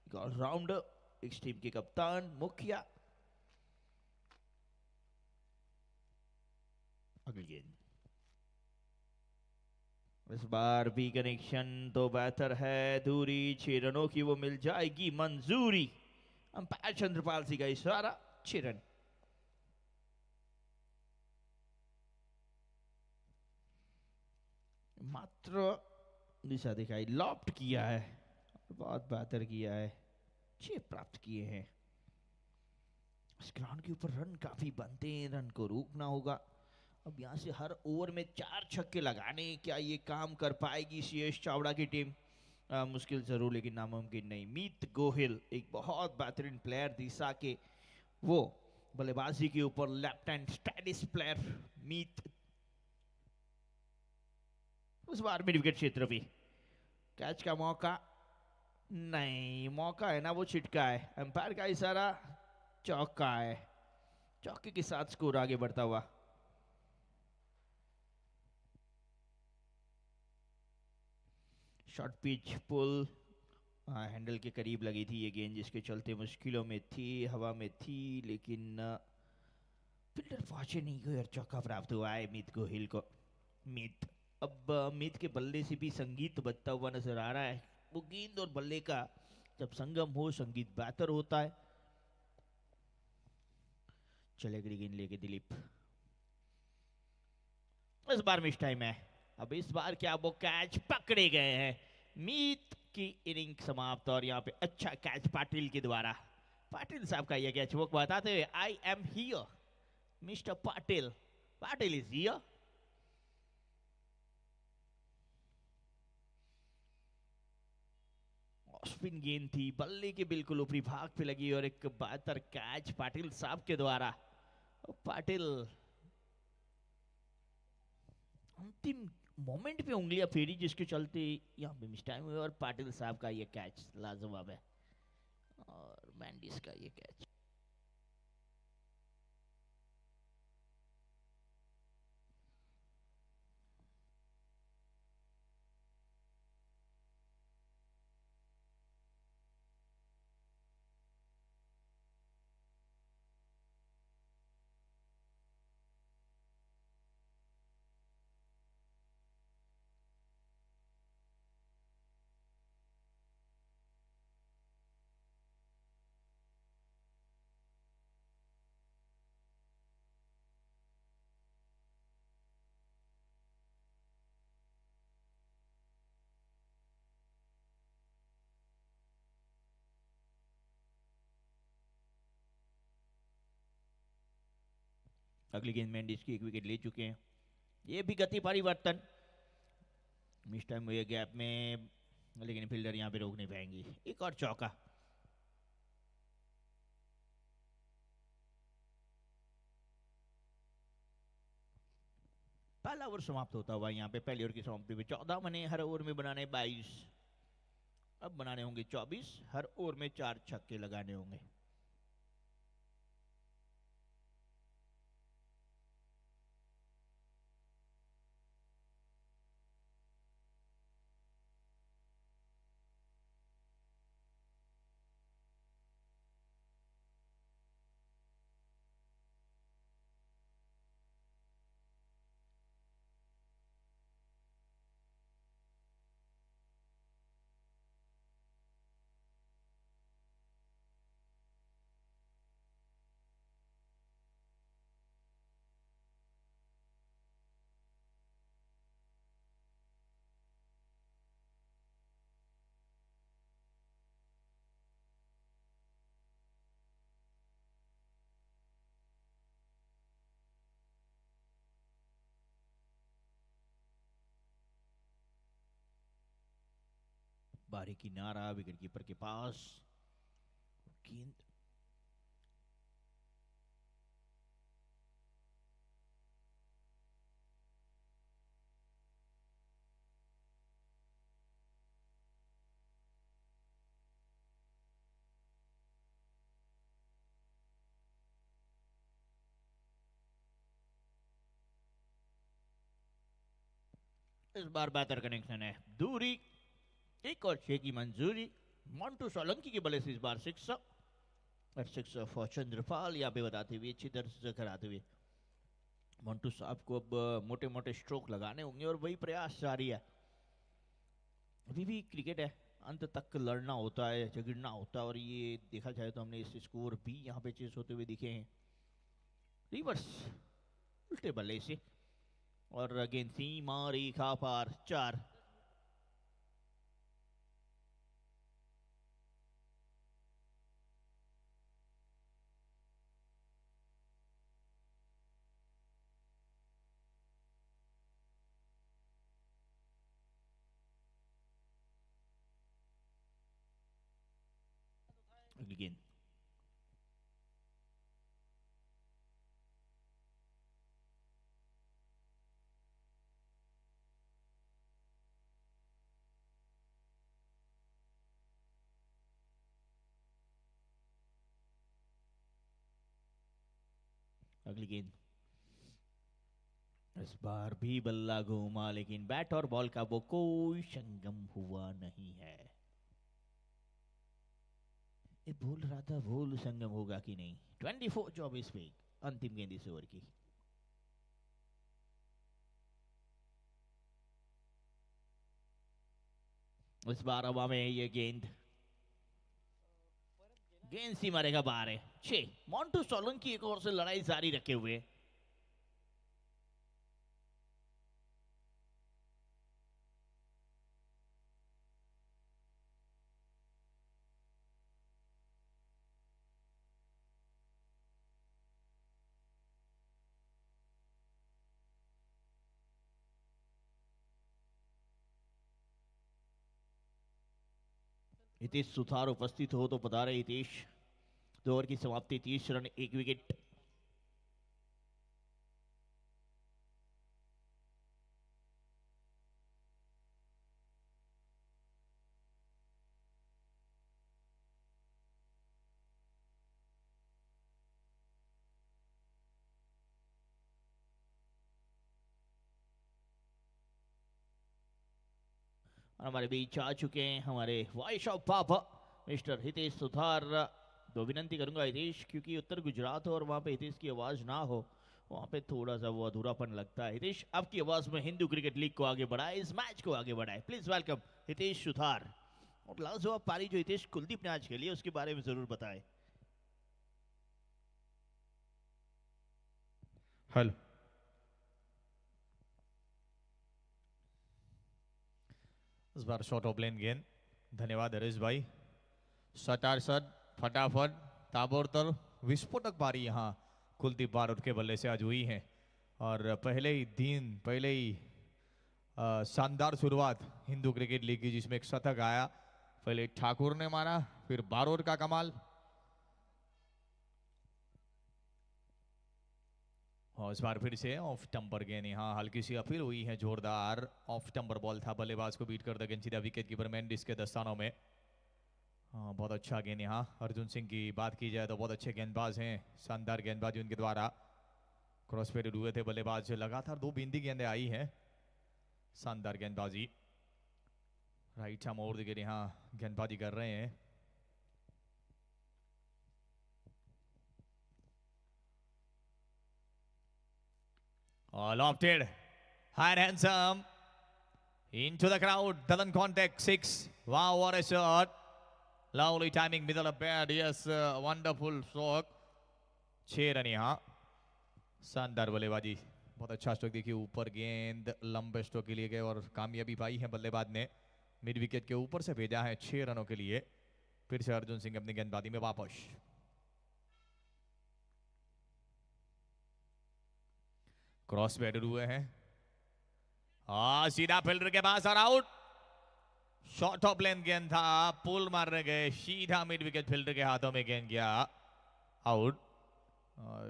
S1: एक ऑलराउंडर, इस टीम के कप्तान, मुखिया। अगली गेंद इस बार भी कनेक्शन तो बेहतर है। दूरी 6 रनों की वो मिल जाएगी मंजूरी। अंपायर चंद्रपाल सिंह का इशारा, 6 रन। मात्र दिशा दिखाई, लॉफ्ट किया है, बहुत बेहतर किया है। 6 प्राप्त किए हैं। इस ग्राउंड के ऊपर रन काफी बनते हैं, रन को रोकना होगा। अब यहां से हर ओवर में 4 छक्के लगाने, क्या ये काम कर पाएगी सीएस चावड़ा की टीम? मुश्किल जरूर लेकिन नामुमकिन नहीं। मीत गोहिल एक बहुत बेहतरीन प्लेयर दिशा के, वो बल्लेबाजी के ऊपर लेफ्ट हैंड स्टाइलिश प्लेयर मीत। उस बार मिड विकेट क्षेत्र भी कैच का मौका नहीं, मौका है ना, वो छिटका है। अंपायर का इशारा, चौका है। चौके के साथ स्कोर आगे बढ़ता हुआ। शॉर्ट पिच पुल, हैंडल के करीब लगी थी ये गेंद, जिसके चलते मुश्किलों में थी, हवा में थी, लेकिन फील्डर पहुंचे नहीं कोई और चौका प्राप्त हुआ है मीत गोहिल को। मीत, अब मीत के बल्ले से भी संगीत बजता हुआ नजर आ रहा है। वो गेंद और बल्ले का जब संगम हो, संगीत बेहतर होता है। चले अगली गेंद लेके दिलीप। इस बार मिस टाइम है। अब इस बार क्या वो कैच पकड़े गए हैं? मीत की इनिंग समाप्त, और यहाँ पे अच्छा कैच पाटिल के द्वारा। पाटिल साहब का यह कैच वो बताते हुए, I am here mister Patil, Patil is here. Spin गेंद थी, बल्ले के बिल्कुल ऊपरी भाग पे लगी, और एक बेहतर कैच पाटिल साहब के द्वारा। पाटिल अंतिम मोमेंट पे उंगलियां फेरी, जिसके चलते यहाँ पे मिस टाइम हुआ, और पाटिल साहब का ये कैच लाजवाब है, और मैंडिस का ये कैच। अगली गेंद मैंडिस की 1 विकेट ले चुके हैं। ये भी गति परिवर्तन, मिस टाइम हुए गैप में लेकिन फील्डर यहाँ पे रोक नहीं पाएंगी। एक और चौका। पहला ओवर समाप्त होता हुआ यहाँ पे पहले ओवर की समाप्ति में 14 बने, हर ओवर में बनाने 22, अब बनाने होंगे 24, हर ओवर में 4 छक्के लगाने होंगे। बारी किनारा विकेट कीपर के पास, गेंद इस बार बेहतर कनेक्शन है, दूरी, एक और 6 की मंजूरी। मोंटू सोलंकी के बल्ले से इस बार 6 और 6 फॉर चंद्रपाल। यहाँ पे बताते हुए अच्छी तरह से कराते हुए मोंटू साहब को अब मोटे मोटे स्ट्रोक लगाने होंगे और वही प्रयास जारी है। अभी भी क्रिकेट है, अंत तक लड़ना होता है, झगड़ना होता है, और ये देखा जाए तो हमने इस स्कोर भी यहाँ पे चेस होते हुए दिखे हैं। रिवर्स उल्टे बल्ले से और गेंद सीमा रेखा पार, 4। अगली गेंद, अगली गेंद। इस बार भी बल्ला घूमा, लेकिन बैट और बॉल का वो कोई संगम हुआ नहीं है। ये भूल रहा था, भूल संगम होगा कि नहीं। 24-24 पे अंतिम गेंद इस ओवर की। इस बार हवा में ये गेंद, गेंद सीमा रेखा बाहर है, 6। मोंटू सोलंकी एक ओर से लड़ाई जारी रखे हुए। हितेश सुथार उपस्थित हो तो बता रहे हितेश। 2 ओवर की समाप्ति, 30 रन, 1 विकेट। हमारे बीच आ चुके हैं हमारे वॉइस ऑफ पापा मिस्टर हितेश सुथार। तो विनंती करूंगा हितेश, क्योंकि उत्तर गुजरात हो और वहां पे हितेश की आवाज ना हो, वहां पे थोड़ा सा वो अधूरापन लगता है। हितेश आपकी आवाज में हिंदू क्रिकेट लीग को आगे बढ़ाए, इस मैच को आगे बढ़ाए। Please welcome Hitesh Suthar. और लाजवाब पारी जो हितेश कुलदीप ने आज खेली, उसके बारे में जरूर बताएं।
S2: हेलो, इस बार शॉर्ट ऑफ लेन गेंद। धन्यवाद हरीश भाई। सटासट फटाफट ताबड़तोड़ विस्फोटक पारी यहाँ कुलदीप बारोट के बल्ले से आज हुई है। और पहले ही शानदार शुरुआत हिंदू क्रिकेट लीग की, जिसमें एक शतक आया। पहले ठाकुर ने मारा, फिर बारोट का कमाल, और इस बार फिर से ऑफ टम्पर गेंद। यहाँ हल्की सी अपील हुई है, जोरदार ऑफ टम्पर बॉल था, बल्लेबाज को बीट कर देगा सीधा विकेट कीपर मेंडिस के दस्तानों में। हाँ, बहुत अच्छा गेंद। यहाँ अर्जुन सिंह की बात की जाए तो बहुत अच्छे गेंदबाज हैं, शानदार गेंदबाजी उनके द्वारा। क्रॉस पेड हुए थे बल्लेबाज, लगातार 2 बिंदी गेंदें आई हैं, शानदार गेंदबाजी। राइट आर्म ओवर विकेट यहाँ गेंदबाजी कर रहे हैं। Lofted, high and handsome, into the crowd, doesn't contact 6. Wow, what a shot. Lovely timing, middle of pad, yes, wonderful stroke. 6 run यहाँ, शानदार बल्लेबाजी, बहुत अच्छा स्ट्रोक। देखिए ऊपर गेंद लंबे स्ट्रोक के लिए गए और कामयाबी पाई है बल्लेबाज ने। मिड विकेट के ऊपर से भेजा है 6 रनों के लिए। फिर से अर्जुन सिंह अपनी गेंदबाजी में वापस। क्रॉस बैटर हुए हैं, सीधा फील्डर के पास और आउट। शॉर्ट ऑफ लेंथ गेंद था, पुल मारने गए, सीधा मिड विकेट फील्डर के हाथों में गेंद गया, आउट।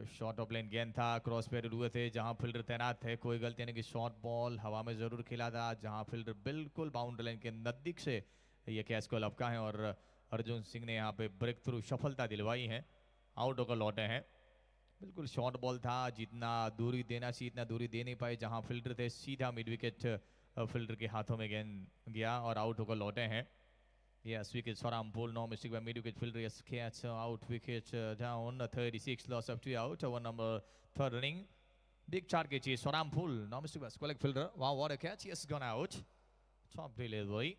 S2: शॉर्ट ऑफ लेंथ गेंद था, क्रॉस बैटर हुए थे जहां फील्डर तैनात थे। कोई गलती नहीं कि शॉर्ट बॉल हवा में जरूर खेला था, जहां फील्डर बिल्कुल बाउंड्री लाइन के नजदीक से ये कैच को लपका है और अर्जुन सिंह ने यहाँ पे ब्रेक थ्रू सफलता दिलवाई है, आउट होकर लौटे हैं। बिल्कुल शॉर्ट बॉल था, जितना दूरी देना चाहिए इतना दूरी दे नहीं पाए, जहां फील्डर थे सीधा मिड विकेट फील्डर के हाथों में गेंद गया और आउट होकर लौटे हैं। Yes, wicket Swaram Pool, no mistake by mid wicket fielder. Yes, catch out wicket down 36, loss of 2 out. Over number 3rd inning. Big target chase Swaram Pool, no mistake by square leg fielder. Wow, what a catch! Yes, gone out. Top delivery.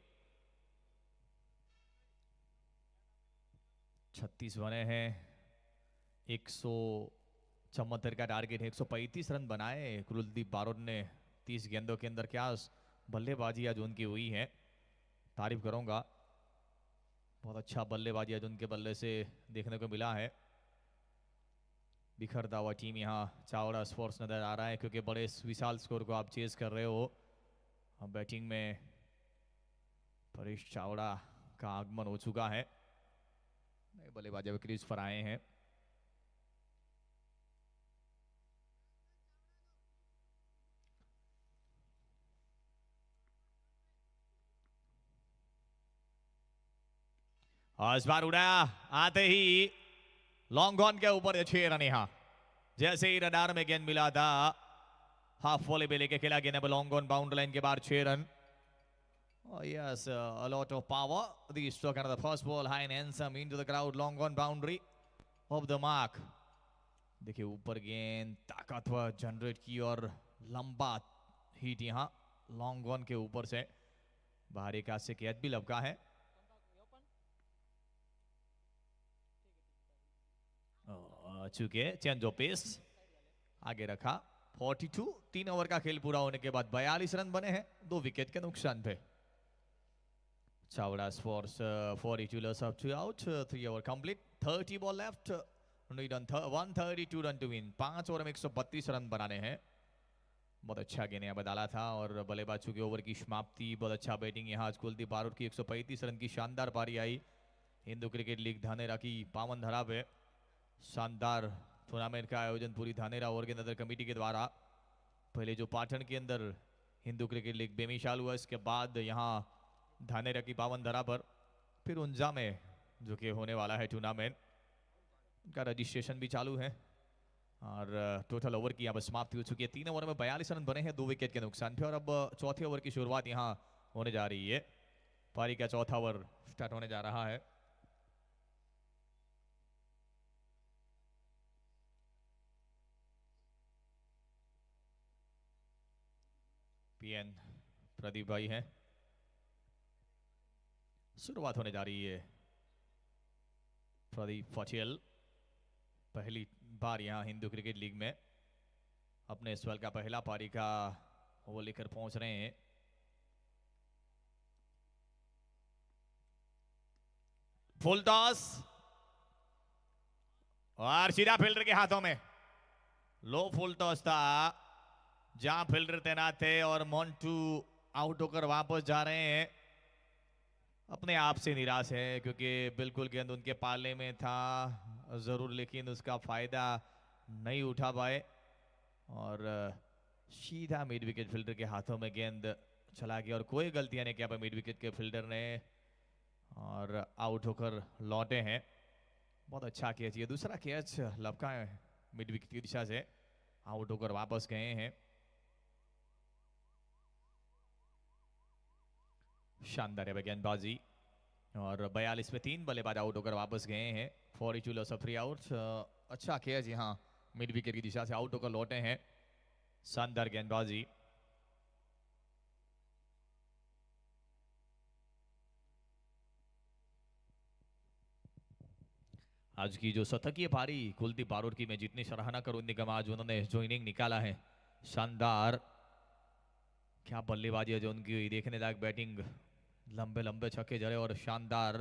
S2: 36 बने हैं, 174 का target है। 135 run बनाए कुलदीप बारोट ने 30 गेंदों के अंदर। क्या बल्लेबाजी आज उनकी हुई है, तारीफ करूंगा। बहुत अच्छा बल्लेबाजी आज उनके बल्ले से देखने को मिला है। बिखरता हुआ टीम यहाँ चावड़ा स्पोर्ट्स नजर आ रहा है, क्योंकि बड़े विशाल स्कोर को आप चेस कर रहे हो। अब बैटिंग में परेश चावड़ा का आगमन हो चुका है, नए बल्लेबाज अब क्रीज पर आए हैं। और इस बार उड़ाया, आते ही लॉन्ग ऑन के ऊपर 6 रन। यहाँ जैसे ही रडार में गेंद मिला था, हाफ वॉले पे लेके खेला गेंद, लॉन्ग ऑन बाउंड्री लाइन के बाद 6 run. Yes, a lot of power. The stroke under the first ball, high and handsome into the crowd, long on boundary of the mark. देखिए ऊपर गेंद ताकतवर जनरेट की और लंबा हिट यहाँ लॉन्ग ऑन के ऊपर से बाहरी काज से कैच भी लपका है। चुके चेंज ऑफ पेस आगे रखा। 42, 3 ओवर का खेल पूरा होने के बाद 42 रन बने हैं 2 विकेट के नुकसान पे। Chavda sports 42 loss of 2 out, 3 over complete, 30 ball left, need on 132 run to win। 5 over में 132 रन बनाने हैं। बहुत अच्छा गेंद यहाँ डाला था और बल्लेबाजों के ओवर की समाप्ति। बहुत अच्छा बैटिंग यहाँ कुलदीप बारोट की 135 रन की शानदार पारी आई हिंदू क्रिकेट लीग धानेरा की पावन धरा पे। शानदार टूर्नामेंट का आयोजन पूरी धानेरा ऑर्गेनाइजर कमेटी के द्वारा। पहले जो पाटन के अंदर हिंदू क्रिकेट लीग बेमिसाल हुआ, इसके बाद यहाँ धानेरा की पावन धरा पर फिर उंजा में जो कि होने वाला है टूर्नामेंट, उनका रजिस्ट्रेशन भी चालू है और टोटल ओवर की यहाँ पर समाप्ति हो चुकी है। 3 ओवर में 42 रन बने हैं 2 विकेट के नुकसान पे और अब चौथे ओवर की शुरुआत यहाँ होने जा रही है। पारी का चौथा ओवर स्टार्ट होने जा रहा है। पीएन प्रदीप भाई हैं, शुरुआत होने जा रही है। प्रदीप पटेल पहली बार यहां हिंदू क्रिकेट लीग में अपने स्पेल का पहला पारी का वो लेकर पहुंच रहे हैं। फुल टॉस और सीधा फील्डर के हाथों में। लो फुल टॉस था जहां फील्डर तैनात थे और मोन्टू आउट होकर वापस जा रहे हैं, अपने आप से निराश है क्योंकि बिल्कुल गेंद उनके पाले में था जरूर, लेकिन उसका फायदा नहीं उठा पाए और सीधा मिड विकेट फील्डर के हाथों में गेंद चला गया और कोई गलतियां नहीं किया मिड विकेट के फील्डर ने और आउट होकर लौटे हैं। बहुत अच्छा कैच, ये दूसरा कैच लपका है मिड विकेट की दिशा से, आउट होकर वापस गए हैं। शानदार है गेंदबाजी और 42 में 3 बल्लेबाज आउट होकर वापस गए हैं। 42 लॉस ऑफ 3 आउट्स। अच्छा कैच यहाँ मिड विकेट की दिशा से आउट होकर लौटे हैं। शानदार गेंदबाजी। आज की जो शतकीय पारी कुलदीप बारोट की मैं जितनी सराहना करूं निगम, आज उन्होंने जो इनिंग निकाला है शानदार, क्या बल्लेबाजी है जो उनकी, देखने लायक बैटिंग, लंबे लंबे छक्के जड़े और शानदार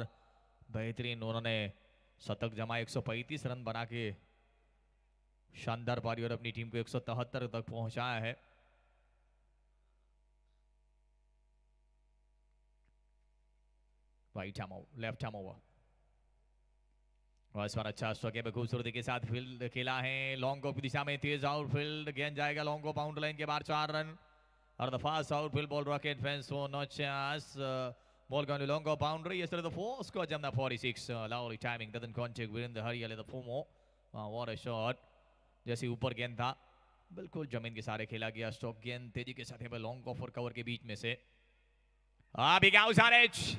S2: बेहतरीन उन्होंने शतक जमा 135 रन बना के शानदार पारी और अपनी टीम को 173 तक पहुंचाया है। राइट हैम ओवर, लेफ्ट हैम ओवर और इस बार अच्छा स्ट्रोक में खूबसूरती के साथ फील्ड खेला है। लॉन्ग को दिशा में तेज आउटफील्ड, गेंद जाएगा लॉन्ग को बाउंड्री लाइन के बाहर, 4 रन और the fast outfield ball rocket fence for no chance, ball going to long go boundary. Yesterday the four score jump 46. Lovely timing, doesn't contact within the hurry. The four more. What a shot. जैसे ऊपर गेंद था बिल्कुल जमीन के सारे खेला गया स्ट्रोक, गेंद तेजी के साथ है लॉन्ग ऑफ और कवर के बीच में से। Big outside edge.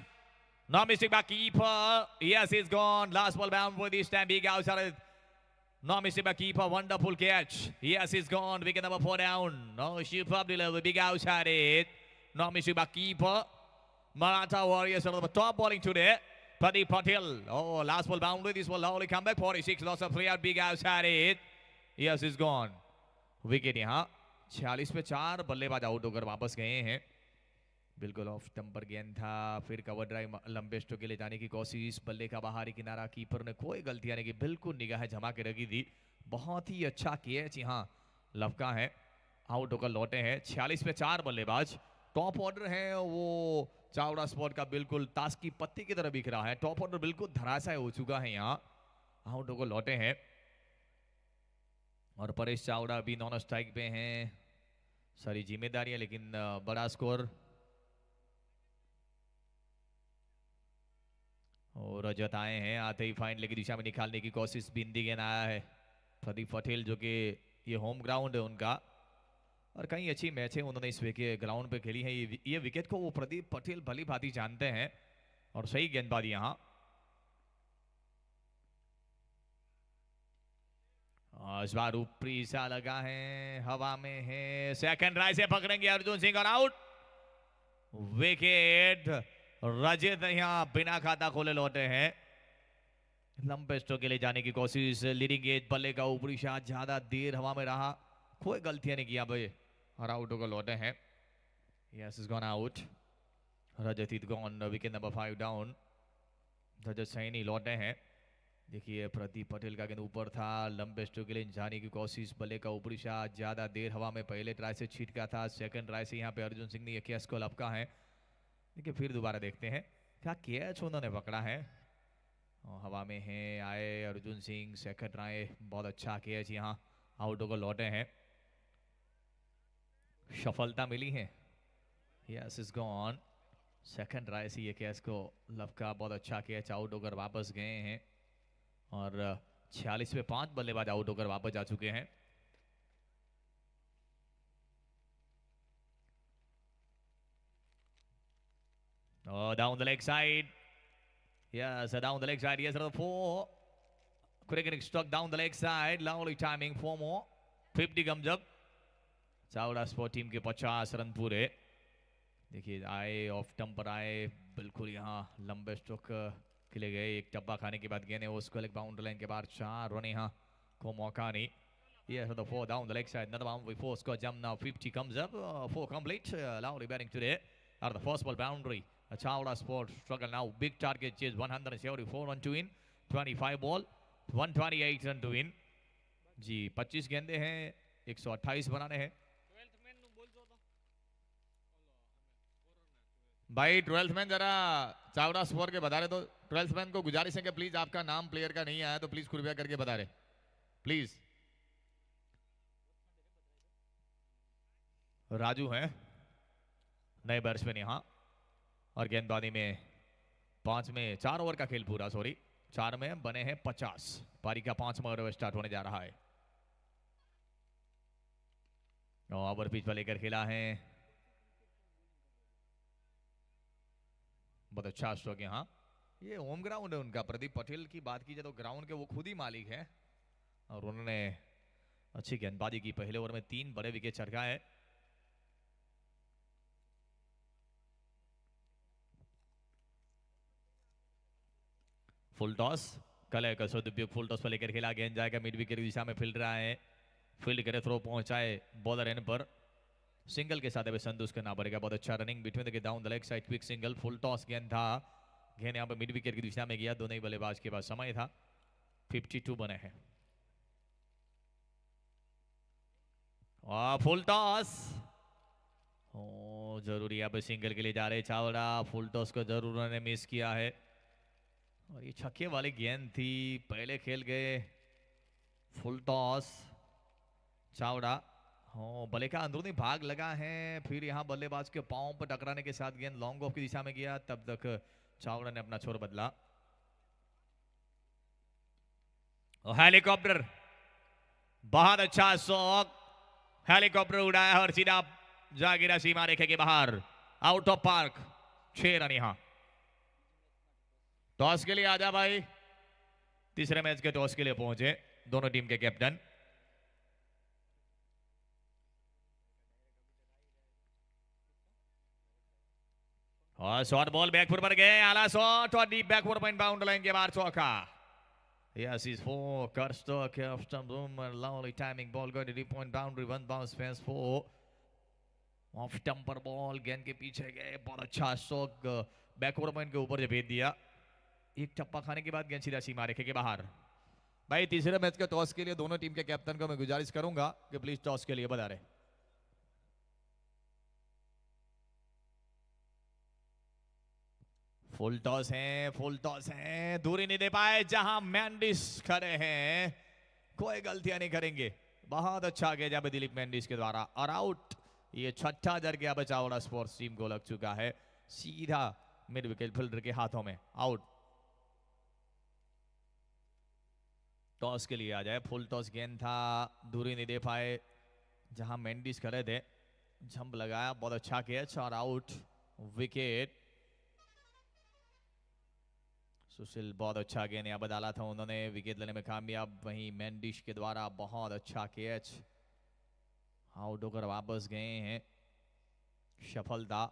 S2: No mistake by keeper. Yes, he's gone. Last ball bound for this time. Big outside edge. No mistake by keeper. Wonderful catch. Yes, he's gone. Wicket number 4 down. No, she probably level. Big outside edge. No mistake by keeper. Maratha Warriors are the top bowling today. Pradeep Patel. Oh, last ball boundary. This ball lovely comeback. 46 loss of 3 out. Big outside it. Yes, it's gone. Wicket यहाँ 46 पे 4 बल्लेबाज out होकर वापस गए हैं। बिल्कुल of temper गेंद था, फिर कवर ड्राइव लंबे स्ट्रोक के लिए जाने की कोशिश, बल्ले का बाहरी किनारा, कीपर ने कोई गलतियां नहीं की, बिल्कुल निगाह जमा के रखी थी। बहुत ही अच्छा कैच यहाँ लपका है, आउट होकर लौटे हैं। 46 पे 4 बल्लेबाज। टॉप ऑर्डर है वो चावड़ा स्पॉट का बिल्कुल ताश की पत्ती की तरह बिख रहा है। टॉप ऑर्डर बिल्कुल धराशायी हो चुका है, यहाँ आउट होकर लौटे हैं और परेश चावड़ा भी नॉन स्ट्राइक पे हैं। सारी जिम्मेदारियां, लेकिन बड़ा स्कोर और रजत आए हैं, आते ही फाइनल की दिशा में निकालने की कोशिश, बिंदी गेंद आया है प्रदीप पटेल जो कि ये होम ग्राउंड है उनका और कई अच्छी मैच है उन्होंने इस ग्राउंड पे खेली है। ये विकेट को वो प्रदीप पटेल भली भांति जानते हैं और सही गेंदबाजी यहाँ। इस बार ऊपरी सा लगा है, हवा में है, सेकंड राय से पकड़ेंगे अर्जुन सिंह और आउट। विकेट रजत यहाँ बिना खाता खोले लौटे हैं। लंबे स्ट्रोक के लिए जाने की कोशिश, लीडिंग एज, बल्ले का ऊपरी शॉट ज्यादा देर हवा में रहा, कोई गलतियां नहीं किया भाई और आउट होकर लौटे हैं। Yes, is gone out. Rajat is gone, wicket number 5 down. Rajat Saini लौटे हैं। देखिए प्रदीप पटेल का गेंद ऊपर था, लंबे स्ट्रोक के लिए जाने की कोशिश, बल्ले का ऊपरी शॉट ज्यादा देर हवा में पहले ट्राई से छिटका था, सेकंड ट्राई से यहाँ पे अर्जुन सिंह ने ये कैच को लपका है। देखिए फिर दोबारा देखते हैं क्या कैच उन्होंने पकड़ा है। हवा में है, आए अर्जुन सिंह, सेकंड ट्राई, बहुत अच्छा कैच, यहाँ आउट होकर लौटे हैं। सफलता मिली है। Yes, is gone. Second try से ये कैच को लपका, बहुत अच्छा कैच, आउट होकर वापस गए हैं और 46 पे 5 बल्लेबाज आउट होकर वापस जा चुके हैं। Down the leg side. Yes, down the leg side. Yes, another 4. Cricket struck down the leg side. Lovely timing. 4 more. 50 comes up. Chavda sport team के 50 रन पूरे। देखिए आए, ऑफ टम्पर आए, बिल्कुल यहाँ लंबे स्ट्रोक के लिए गए, एक टप्पा खाने के बाद गेंद है उसको लेग बाउंड्री लाइन के बाहर, 4 रन यहाँ को मौका नहीं। Yes, the 4 down the leg side. Another one with 4 score jump now. 50 comes up. 4 complete. Lovely batting today. Out of the first ball boundary. Chawda Sport struggle now. Big target chase. 174 run to win. 25 ball. 128 run to win. जी 25 गेंदे हैं, 128 बनाने हैं। भाई 12th man जरा Chavda score के बता रहे, तो 12th मैन को गुजारिश है कि प्लीज आपका नाम प्लेयर का नहीं आया तो प्लीज कृपया करके बता रहे प्लीज। राजू हैं नए बैट्समैन यहां, और गेंदबाजी में 5 में 4 ओवर का खेल पूरा, सॉरी 4 में बने हैं 50। पारी का 5वां ओवर स्टार्ट होने जा रहा है। ओवर पिच पर लेकर खेला है, बहुत अच्छा स्ट्रोक यहाँ। ये होम ग्राउंड है उनका। प्रदीप पटेल की बात की जाए तो ग्राउंड के वो खुद ही मालिक है, और उन्होंने अच्छी गेंदबाजी की। पहले ओवर में 3 बड़े विकेट चटकाए। फुल टॉस कल का सदुपयोग, फुल टॉस पर लेकर खेला। गेंद जाएगा मिड विकेट की दिशा में, फील्ड रहा है, फील्ड करे, थ्रो पहुंचाए बॉलर एंड पर, सिंगल के साथ अभी संतोष करना पड़ेगा। बहुत अच्छा running between the down the leg side, quick single. Full toss गेंद था, गेंद यहाँ पे मिड विकेट की दिशा में गया। दोनों ही बल्लेबाज के पास समय था। 52 बने हैं। फुल टॉस जरूरी यहाँ पे सिंगल के लिए जा रहे चावड़ा। फुल टॉस को जरूर उन्होंने मिस किया है, और ये छक्के वाली गेंद थी। पहले खेल गए फुल टॉस चावड़ा। बल्ले का अंदरूनी भाग लगा है, फिर यहाँ बल्लेबाज के पांव पर टकराने के साथ गेंद लॉन्ग ऑफ की दिशा में गया। तब तक चावड़ा ने अपना छोर बदला। हेलीकॉप्टर, बहुत अच्छा शॉट, हेलीकॉप्टर उड़ाया और सीधा जा गिरा सीमा रेखे के बाहर, आउट ऑफ पार्क। 6 रन यहां। टॉस के लिए आजा भाई। तीसरे मैच के टॉस के लिए पहुंचे दोनों टीम के कैप्टन। और शॉर्ट बॉल बैकफुट पर गए, आला शॉट और deep back foot point bound line के बाहर चौका। Yes, he's 4. Kirstock off stump room, lovely timing ball going to deep point boundary, 1 bounce pass 4. Of stumper ball, गेंद के पीछे गए, बहुत अच्छा स्ट्रोक बैकवर्ड पॉइंट के ऊपर भेज दिया। एक टप्पा खाने के बाद गेंद सीधा सीमा रेखे के बाहर। भाई तीसरे मैच के टॉस के लिए दोनों टीम के कैप्टन को मैं गुजारिश करूंगा कि प्लीज टॉस के लिए बता रहे। फुल टॉस है, फुल टॉस है, दूरी नहीं दे पाए जहां मैंडिस खड़े हैं। कोई गलतियां नहीं करेंगे। बहुत अच्छा गेंद यहाँ पे दिलीप मैंडिस के द्वारा, और आउट। ये छठा जर गया चावड़ा स्पोर्ट्स टीम को लग चुका है, सीधा मिड विकेट फील्डर के हाथों में, आउट। टॉस के लिए आ जाए। फुल टॉस गेंद था, दूरी नहीं दे पाए जहां मैंडिस खड़े थे। जंप लगाया, बहुत अच्छा कैच और आउट, विकेट। सुशील बहुत अच्छा गेंद यहाँ पर डाला था उन्होंने, विकेट लेने में कामयाब। वहीं मैंडिश के द्वारा बहुत अच्छा कैच, आउट होकर वापस गए हैं। सफलता।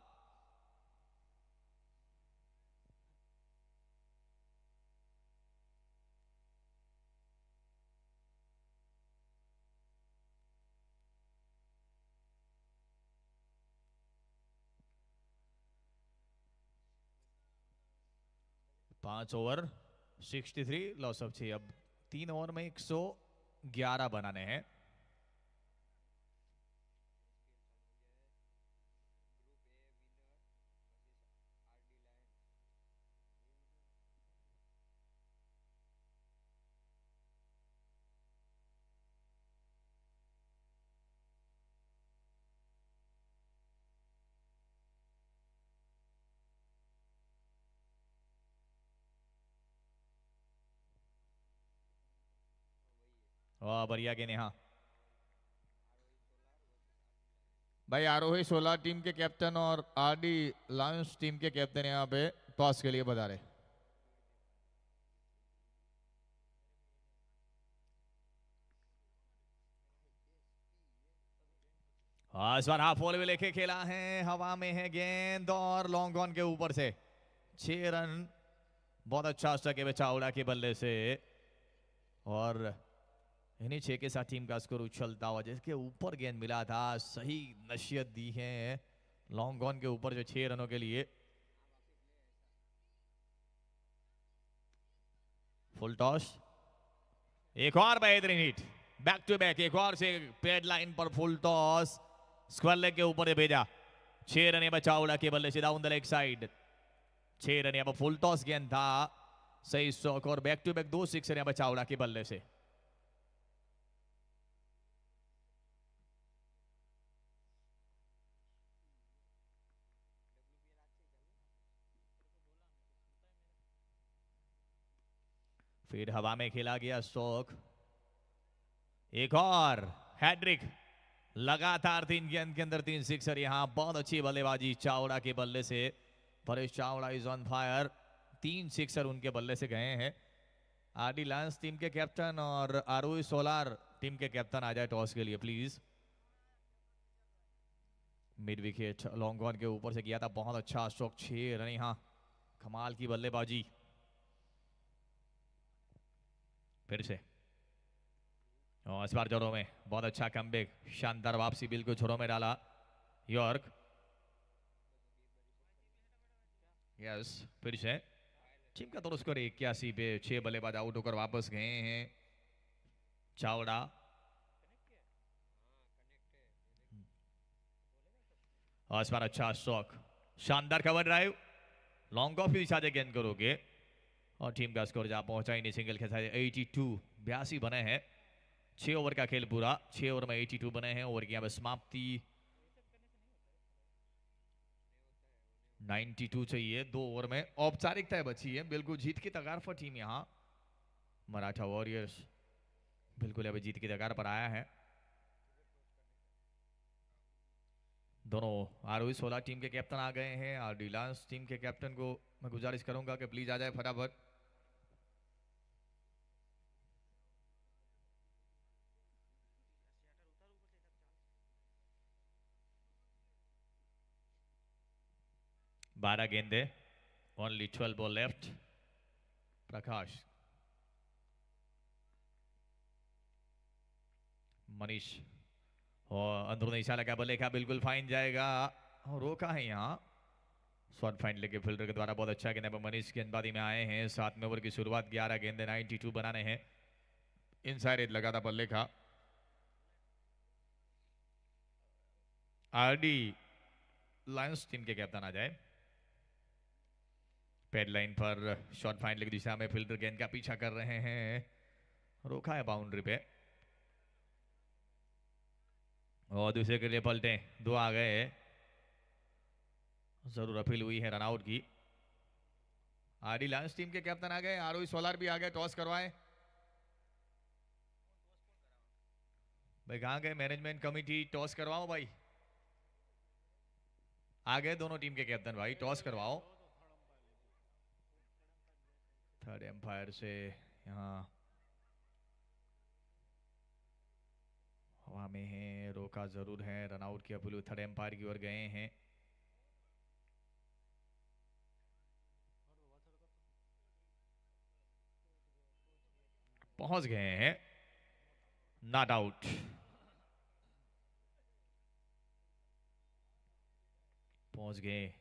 S2: पांच ओवर 63 लॉस ऑफ 6। अब 3 ओवर में 111 बनाने हैं। बढ़िया गेंद यहाँ। भाई आरोही 16 टीम के कैप्टन और आरडी लायंस टीम के कैप्टन यहाँ पे टॉस के लिए बता रहे। इस बार हाफ बॉल में लेके खेला है, हवा में है गेंद और लॉन्ग ऑन के ऊपर से 6 रन। बहुत अच्छा स्ट्राइक है चावड़ा के बल्ले से, और इन्हीं 6 के साथ टीम का स्कोर उछलता हुआ, जिसके ऊपर गेंद मिला था, सही नसीहत दी है लॉन्ग ऑन के ऊपर जो 6 रनों के लिए। फुल टॉस, एक और बेहतरीन हिट, बैक टू बैक, एक और से पेड लाइन पर फुल टॉस, स्क्वायर लेग के ऊपर भेजा। 6 रन अब चावड़ा के बल्ले से down the leg side. 6 run अब फुल टॉस गेंद था, सही स्ट्रोक और बैक टू बैक 2 सिक्सर अब चावड़ा के बल्ले से। फिर हवा में खेला गया स्ट्रोक, एक और हैट्रिक, लगातार 3 गेंद के अंदर 3 सिक्सर। यहां बहुत अच्छी बल्लेबाजी चावड़ा के बल्ले से। Paresh Chavda is on fire, 3 sixer उनके बल्ले से गए हैं। आरडी लायंस टीम के कैप्टन और आरोही सोलार टीम के कैप्टन आ जाए टॉस के लिए please. Mid wicket long on के ऊपर से किया था, बहुत अच्छा स्ट्रोक, 6 रन। यहां कमाल की बल्लेबाजी। फिर से और इस बार जोरों में बहुत अच्छा कमबैक, शानदार वापसी, बिल्कुल छोरों में डाला यॉर्क। यस, फिर से टीम का तो स्कोर 81 पे 6 बल्लेबाज आउट होकर वापस गए हैं। चावड़ा और इस बार अच्छा स्ट्रोक, शानदार कवर ड्राइव, लॉन्ग ऑफ की दिशा से गेंद करोगे और टीम का स्कोर जहां पहुंचा ही नहीं, सिंगल के साथ 82, 82 बने हैं। 6 ओवर का खेल पूरा, 6 ओवर में 82 बने हैं। ओवर की यहाँ पे समाप्ति 92 चाहिए 2 ओवर में, औपचारिकता बची है। बिल्कुल जीत की तगार पर टीम यहाँ मराठा वॉरियर्स बिल्कुल अभी जीत की तगार पर आया है। दोनों आरोही सोलह टीम के कैप्टन आ गए हैं। और डिलांस टीम के कैप्टन को मैं गुजारिश करूंगा कि प्लीज आ जाए फटाफट। बारह गेंदे, ओनली 12 बॉल लेफ्ट। प्रकाश, मनीष और अंदरूनी इशारा का बल्ले का बिल्कुल फाइन जाएगा और रोका है यहाँ। शॉर्ट फाइन लेके फील्डर के द्वारा बहुत अच्छा गेंद पर मनीष गेंदबाजी में आए हैं। 7वें ओवर की शुरुआत, 11 गेंदे 92 बनाने हैं। इनसाइड लगा था बल्ले का। आरडी लायंस टीम के कैप्टन आ जाए। पैड लाइन पर शॉर्ट फाइन लेग दिशा में फील्डर गेंद का पीछा कर रहे हैं, रोका है बाउंड्री पे और दूसरे के लिए पलटे 2 आ गए। जरूर अपील हुई है रनआउट की। आरडी लायंस टीम के कैप्टन आ गए, आरोही सोलार भी आ गए। टॉस करवाएं भाई, कहां गए मैनेजमेंट कमिटी? टॉस करवाओ भाई, आ गए दोनों टीम के कैप्टन भाई, टॉस करवाओ। थर्ड एम्पायर से यहाँ हवा में है, रोका जरूर है। रनआउट की अपील थर्ड एम्पायर की ओर गए हैं। पहुंच गए हैं, नॉट आउट। पहुंच गए।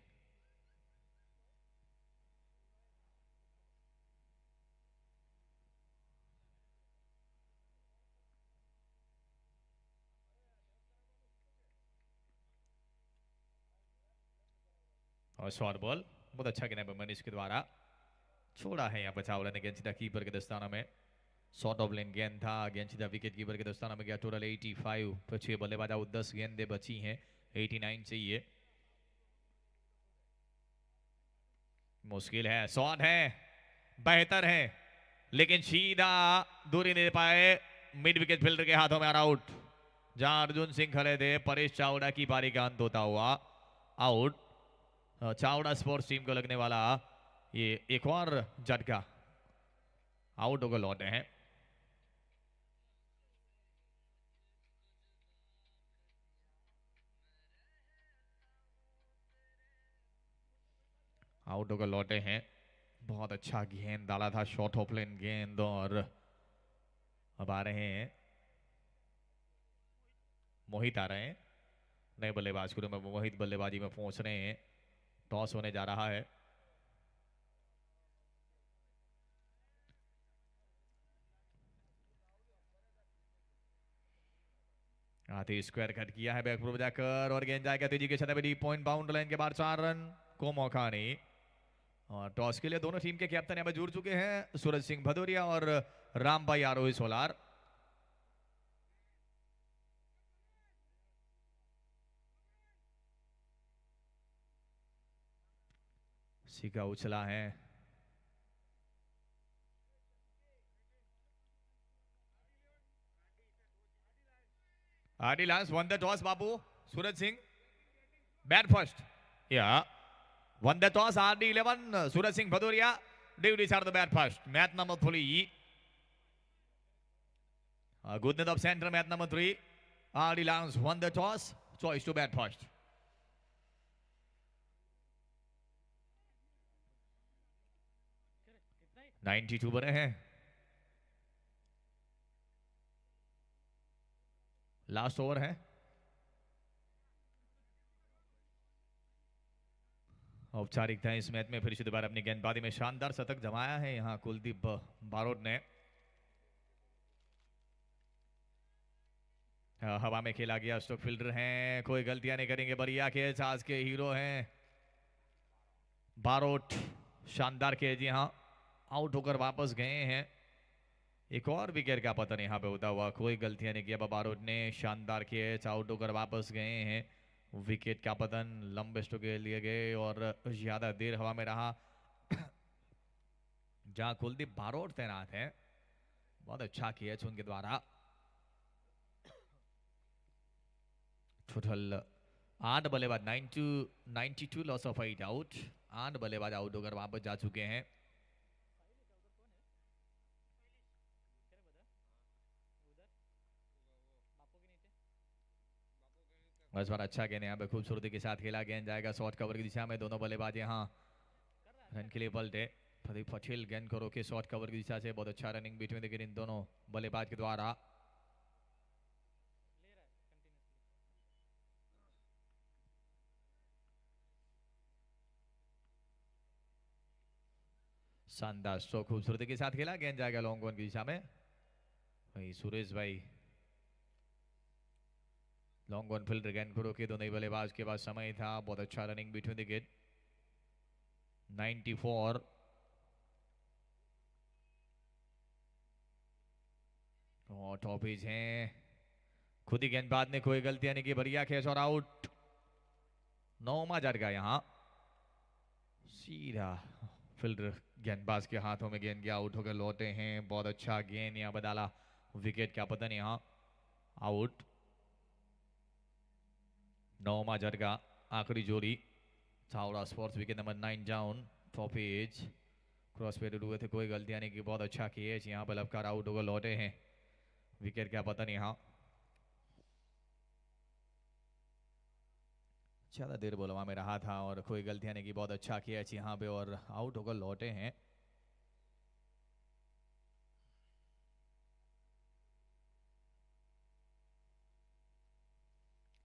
S2: और शॉर्ट बॉल बहुत अच्छा गेंद मनीष के द्वारा छोड़ा है यहाँ पर चावला ने गेंद सीधा कीपर के दस्ताना में। शॉर्ट ऑफ लेन गेंद था, गेंद सीधा विकेट कीपर के दस्ताना में गया। टोटल 85 पर 6 बल्लेबाज आउट, 10 गेंदें बची हैं, 89 चाहिए। मुश्किल है, शॉट है, बेहतर है लेकिन सीधा दूरी नहीं दे पाए। मिड विकेट फील्डर के हाथों में आउट। जहां अर्जुन सिंह खड़े थे, परेश चावड़ा की पारी का अंत होता हुआ आउट। चावड़ा स्पोर्ट्स टीम को लगने वाला ये एक और झटका, आउट होकर लौटे हैं। आउट होकर लौटे हैं। बहुत अच्छा गेंद डाला था, शॉर्ट ऑफ लेन गेंद। और अब आ रहे हैं मोहित, आ रहे हैं नए बल्लेबाज के रूप में। मोहित बल्लेबाजी में पहुंच रहे हैं। टॉस होने जा रहा है। आते स्क्वायर कट किया है बैक पर जाकर और गेंद जाएगा तेजी के छठे डीप पॉइंट बाउंड लाइन के बाहर 4 रन को मौका नहीं। और टॉस के लिए दोनों टीम के कैप्टन यहाँ पे जुड़ चुके हैं, सूरज सिंह भदौरिया और रामभाई आरोही सोलार। सीका उछला है, RD lions won the toss बाबू, सूरज सिंह बैट फर्स्ट या won the toss RD 11 Suraj Singh Bhadauria duty are the bat first match number 3 goodness of center match number 3 RD lions won the toss choice to bat first।
S1: कितना
S2: 92 बने हैं, last over है। औपचारिकता इस match में फिर से दोबारा अपनी गेंदबाजी में शानदार शतक जमाया है यहां कुलदीप बारोट ने। हवा में खेला गया, स्टॉक फील्डर हैं, कोई गलतियां नहीं करेंगे, बढ़िया कैच, आज के हीरो हैं बारोट, शानदार कैच, यहां आउट होकर वापस गए हैं। एक और विकेट का पतन यहाँ पे होता हुआ, कोई गलतियां नहीं किया बारोट ने, शानदार कैच, आउट होकर वापस गए हैं। विकेट का पतन, लंबे स्ट्रोक के लिए गए और ज्यादा देर हवा में रहा जहां कुलदीप बारोट तैनात है। बहुत अच्छा कैच उनके द्वारा। टोटल 8 बल्लेबाज 92 लॉस ऑफ 8 आउट, 8 बल्लेबाज आउट होकर वापस जा चुके हैं। बस बार अच्छा गेंद यहाँ पे खूबसूरती के साथ खेला, गेंद जाएगा शॉर्ट कवर की दिशा में, दोनों बल्लेबाज यहाँ रन के लिए पलटे। प्रदीप पटेल गेंद को रोके शॉर्ट कवर की दिशा से, बहुत अच्छा रनिंग बिटवीन द इन दोनों बल्लेबाज के द्वारा। शानदार स्ट्रोक खूबसूरती के साथ खेला, गेंद जाएगा लॉन्ग ऑन की दिशा में। वही सुरेश भाई लॉन्ग ऑन फील्डर गेंद को रोके, दोनों बल्लेबाज के पास समय था, बहुत अच्छा रनिंग बिटवीन द गेट। 94 और टॉपिज हैं, खुद ही गेंदबाज ने कोई गलतियां नहीं की, बढ़िया कैच और आउट। 9वां झटका यहां, सीधा फील्डर गेंदबाज के हाथों में गेंद गया, आउट होकर लौटे हैं। बहुत अच्छा गेंद यहां बदाला, विकेट का पतन यहां आउट। 9वां झटका, आखिरी जोड़ी, Chavda sports wicket number 9 down. टॉपिज क्रॉस पे हुए थे, कोई गलतियां नहीं की, बहुत अच्छा कैच, यहां पर लपकार आउट होकर लौटे हैं, विकेट का पतन यहां। ज्यादा देर बॉल में रहा था और कोई गलतियां नहीं की, बहुत अच्छा कैच यहां पे और आउट होकर लौटे हैं।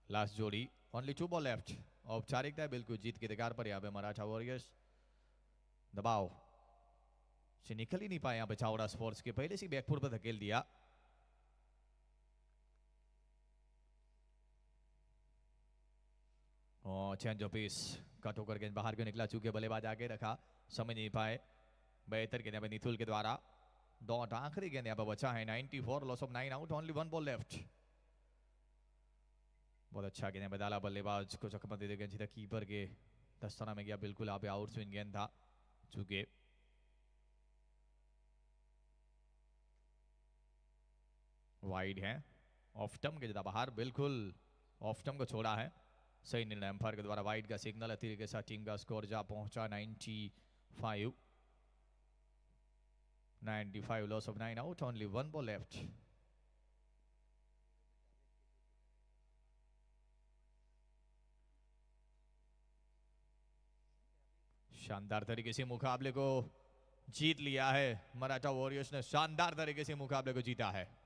S2: लास्ट जोड़ी, ओनली 2 बॉल लेफ्ट, औपचारिकता बिल्कुल जीत के अधिकार पर यहाँ पे मराठा वॉरियर्स दबाव से निकल ही नहीं पाए, यहाँ पे चावड़ा स्पोर्ट्स के पहले से बैकफुट पर धकेल दिया। और चेंज ऑफ पेस, कट होकर गेंद बाहर क्यों निकला, चूंकि बल्लेबाज आगे रखा, समझ नहीं पाए। बेहतर गेंद यहाँ पे नितुल के द्वारा, डॉट आखिरी गेंद यहाँ पे बचा है। 94 loss of 9 out, only 1 ball left. बहुत अच्छा गेंद बदाला, बल्लेबाज को चकमा दे गेंद सीधा कीपर के दस्ताना में गया, बिल्कुल यहाँ पे आउट स्विंग गेंद था, चूंकि वाइड है, ऑफ टर्म के ज्यादा बाहर, बिल्कुल ऑफ टर्म को छोड़ा है, सही निर्णय एम्पायर के द्वारा। वाइड का सिग्नल अतिरिक्त के साथ टीम का स्कोर जा पहुंचा 95 loss of 9 out, only 1 ball left. शानदार तरीके से मुकाबले को जीत लिया है मराठा वॉरियर्स ने, शानदार तरीके से मुकाबले को जीता है।